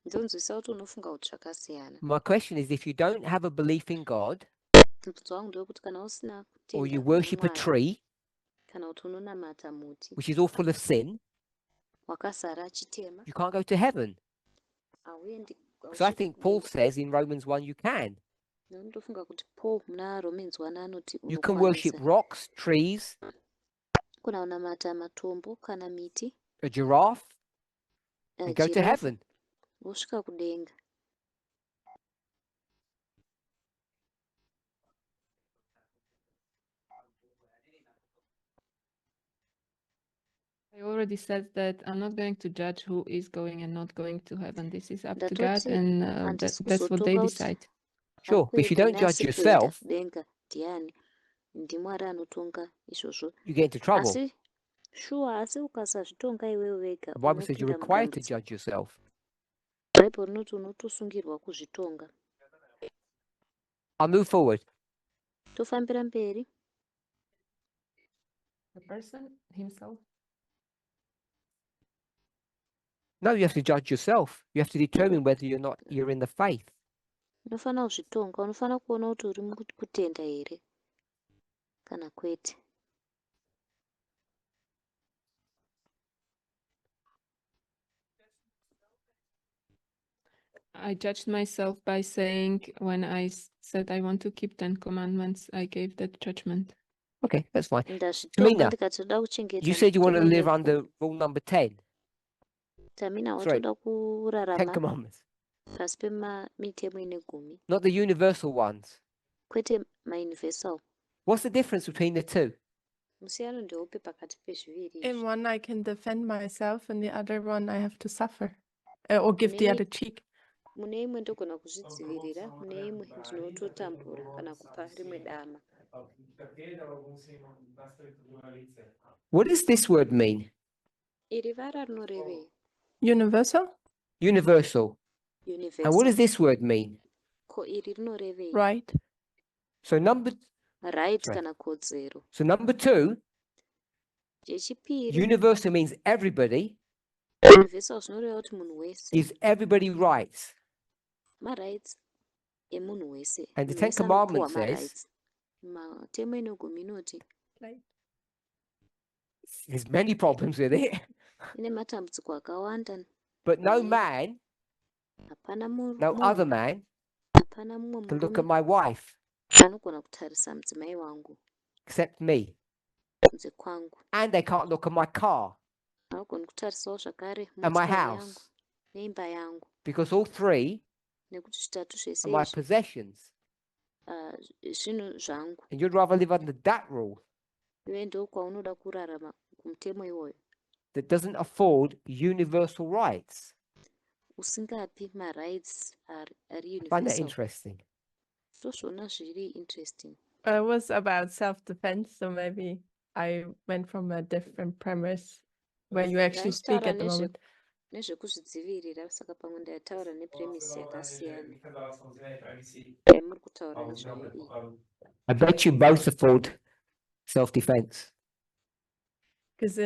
Ndonzwisa kuti unofunga kuti zvakasiyana. My question is, if you don't have a belief in God, Mubvunzo wangu ndewekuti kana usina or you kutenda worship a naMwari, tree, kana kuti unonamata muti which is all full of sin, wakazara chitema, you can't go to heaven. hauendi. Because I think Paul says in Romans 1 you can. Ndofunga kuti Paul muna Romans 1 anoti You can worship unokwanisa. rocks, trees, Kuna unamata matombo kana miti, a giraffe, and go to giraffe, heaven. wosvika kudenga. I already said that I'm not going to judge who is going and not going to heaven. This is up to God, Ndatoti and handisi that's what they kuzotonga kuti decide. Sure, but if you don't judge yourself, kudenga ndiani, ndiMwari anotonga izvozvo. you get into trouble. Asi shuwa, asi ukasazvitonga iwewe wega The Bible says you're unopinda required to mudambudziko. judge yourself. Bhaibheri rinoti unotosungirwa kuzvitonga. I'll move forward. Tofambira mberi. The person himself. No, you have to judge yourself. You have to determine whether you're in the faith. Unofana kuzvitonga, unofana kuona kuti uri mukutenda here kana kwete. I judged myself by saying when I said I want to keep 10 commandments, I gave that judgment. Okay, that's fine. ndazvitonga Tamina, ndikati toda kuchengeta You said you want to mitemo live ine under gumi. rule number 10. Tamina Sorry, watoda 10 kurarama commandments. pasi pemitemo ine gumi, Not the universal ones. kwete mauniversal. What's the difference between the two? Musiyano ndeupi pakati pezviviri In izvi? one, I can defend myself, and the other one, I have to suffer or give the Mune- other cheek. Mune imwe ndogona kuzvidzivirira, mune imwe ndinototambura kana kupa rimwe dama. What does this word mean? Iri vara rinorevei? Universal, Universal. And what does Universal. this word mean? Ko iri rinorevei? right? So number Right Sorry. kana kodzero. so number 2, Chechipiri, universal means everybody. universal zvinoreva kuti munhu wese. Gives everybody rights. Marights emunhu wese. And the Munhu 10 wese anopuwa commandments says marights. Matemo ine gumi inoti Right. there's many problems with it, ine matambudziko akawanda. but no Yeah. man, Hapana no munhu, other man hapana mumwe can look at murume my wife anogona kutarisa mudzimai wangu except me. kunze kwangu. And they can't look at my car Anogona kutarisawo zvakare and my motikari yangu house neimba yangu, because all 3 nekuti zvitatu zvese are my izvi possessions. zvinhu zvangu. And you'd rather live under that rule Iwe ndo kwaunoda kurarama kumutemo iwoyo, that doesn't afford universal rights. usingapi marights ari I find that universal. interesting. Tozviona zviri interesting. It was about self-defense, so maybe I went from a different premise where you actually speak at the moment. Nezvekuzvidzivirira, saka pamwe ndataura nepremisi yakasiyana. Muri kutaura nezvayo iyi. I bet you both afford self-defense. Because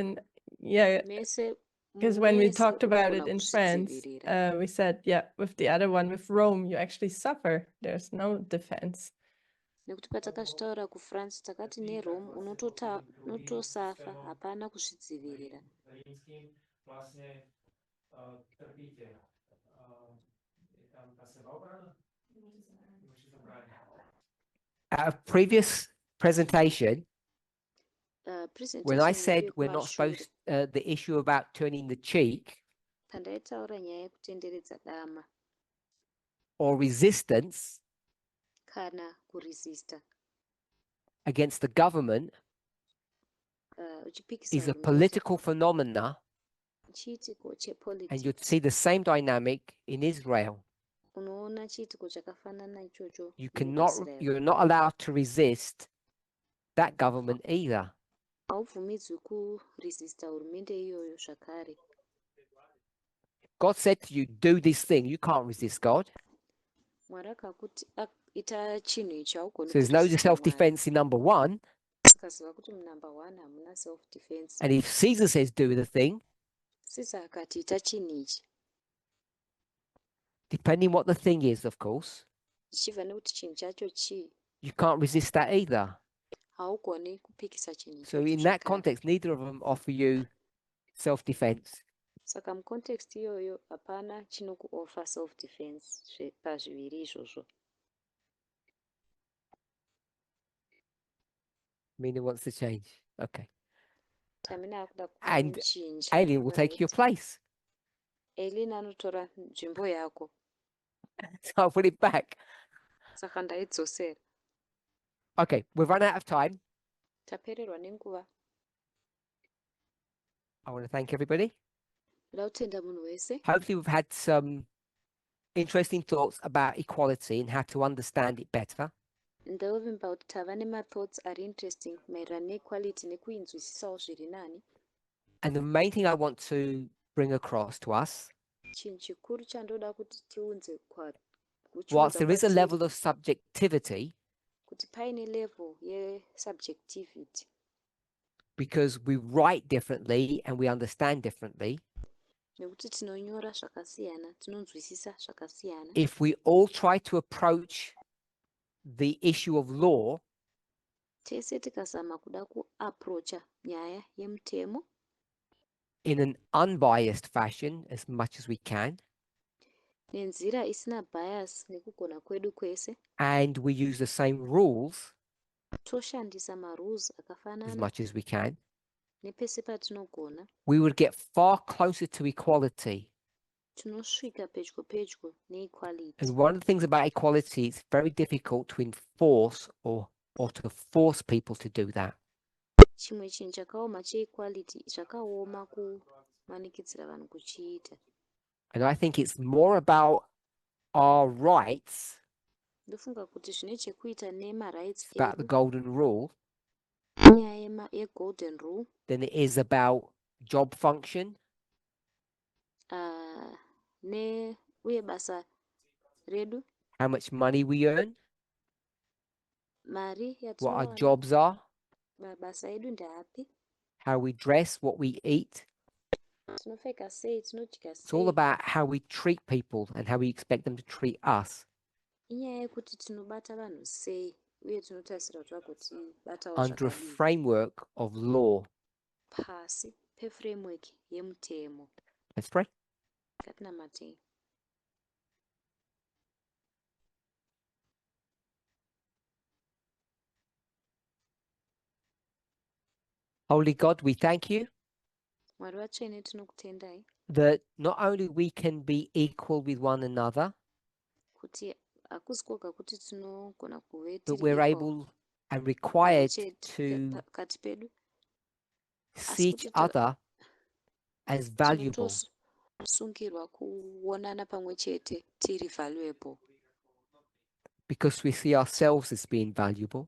Mese because when we mese talked about unogona it in France, kuzvidzivirira. we said, yeah, with the other one, with Rome, you actually suffer. There's no defense. Nekuti patakazvitaura kuFrance takati neRome unotosafa, hapana kuzvidzivirira. At a previous presentation, when I Presentation said yedu we're not kumashure, supposed, the issue about turning the cheek pandaitaura nyaya yekutenderedza dama or resistance kana kuresista against the government uchipikisa is a hurumende, political phenomena, chiitiko and chepolitics. you'd see the same dynamic in Israel. Unoona chiitiko chakafanana ichocho You're muIsrael. not allowed to resist that government either. Haubvumidzwi kuresista hurumende iyoyo zvakare. God said to you, do this thing. You can't resist God. Mwari akakuti ita chinhu ichi haugoni So there's no kuresista Mwari. self-defense in number 1. Sikaziva kuti munumber 1 hamuna self defense. And if Caesar says do the thing, Sisa akati ita chinhu ichi, depending what the thing is, of course, zvichibva nekuti chinhu chacho chii, you can't resist that either. haugoni kupikisa chinhu So ichocho in that zvakare. context, neither of them offer you self-defense. Saka mucontext iyoyo hapana chinokuoffer self defense pazviviri izvozvo. Meaning wants to change. Okay. Tamina akuda And kuchinja. Alien will take your place. Alien anotora nzvimbo yako, So I'll put it back. saka ndaidzosera. Okay, we've run out of time. Tapererwa nenguva. I want to thank everybody. Ndoda kutenda munhu wese. Hopefully we've had some interesting thoughts about equality and how to understand it better. Ndovimba kuti tava nemathoughts ari interesting maererano neequality nekuinzwisisawo zviri nani. And the main thing I want to bring across to us, Chinhu chikuru chandoda kuti tiunze whilst there is a kwatiri, level of subjectivity, kuti paine level yesubjectivity, because we write differently and we understand differently, nekuti tinonyora zvakasiyana, tinonzwisisa zvakasiyana. if we all try to approach the issue of law Tese tikazama kuda kuaprocha nyaya yemutemo in an unbiased fashion as much as we can, nenzira isina bias nekugona kwedu kwese, and we use the same rules toshandisa marules as akafanana much as we can, nepese patinogona, we would get far closer to equality. tinosvika pedyo pedyo neequality. And one of the things about equality, it's very difficult to enforce or to force people to do that. Chimwe chinhu chakaoma cheequality zvakaoma kumanikidzira vanhu kuchiita. And I think it's more about our rights, Ndofunga kuti zvine chekuita nemarights about the edu, golden rule, inyaya yegolden rule, than it is about job function, uye basa redu, how much money we earn, mari what our yatinowana, jobs are, mabasa edu ndeapi, how we dress, what we eat. tinopfeka sei, tinodya It's all sei. about how we treat people and how we expect them to treat us Inyaya yekuti tinobata vanhu sei uye tinotarisira kuti vagotibatawo under a zvakadii framework of law. pasi peframework yemutemo. Let's pray. Ngatinamatei. Holy God, we thank you Mwari vatsvene, tinokutendai that not only we can be equal with one another, kuti hakusi kwoga kuti tinogona kuve but tiri we're equal able and pamwe required chete to pakati pedu, see each other as valuable tinotosungirwa kuonana pamwe chete tiri valuable, because we see ourselves as being valuable,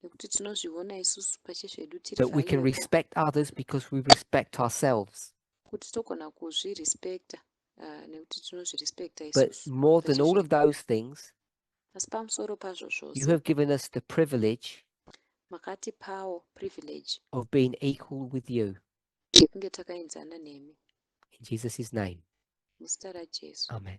nekuti tinozviona isusu pachezvedu tiri that we can valuable, respect others because we respect ourselves. kuti togona kuzvirespecta nekuti tinozvirespecta But isusu more than all of pachezvedu. those things, Asi pamusoro pazvo you zvose have given us the privilege makatipawo privilege of being equal with you. yekunge takaenzana nemi. In Jesus' name, Muzita raJesu. amen.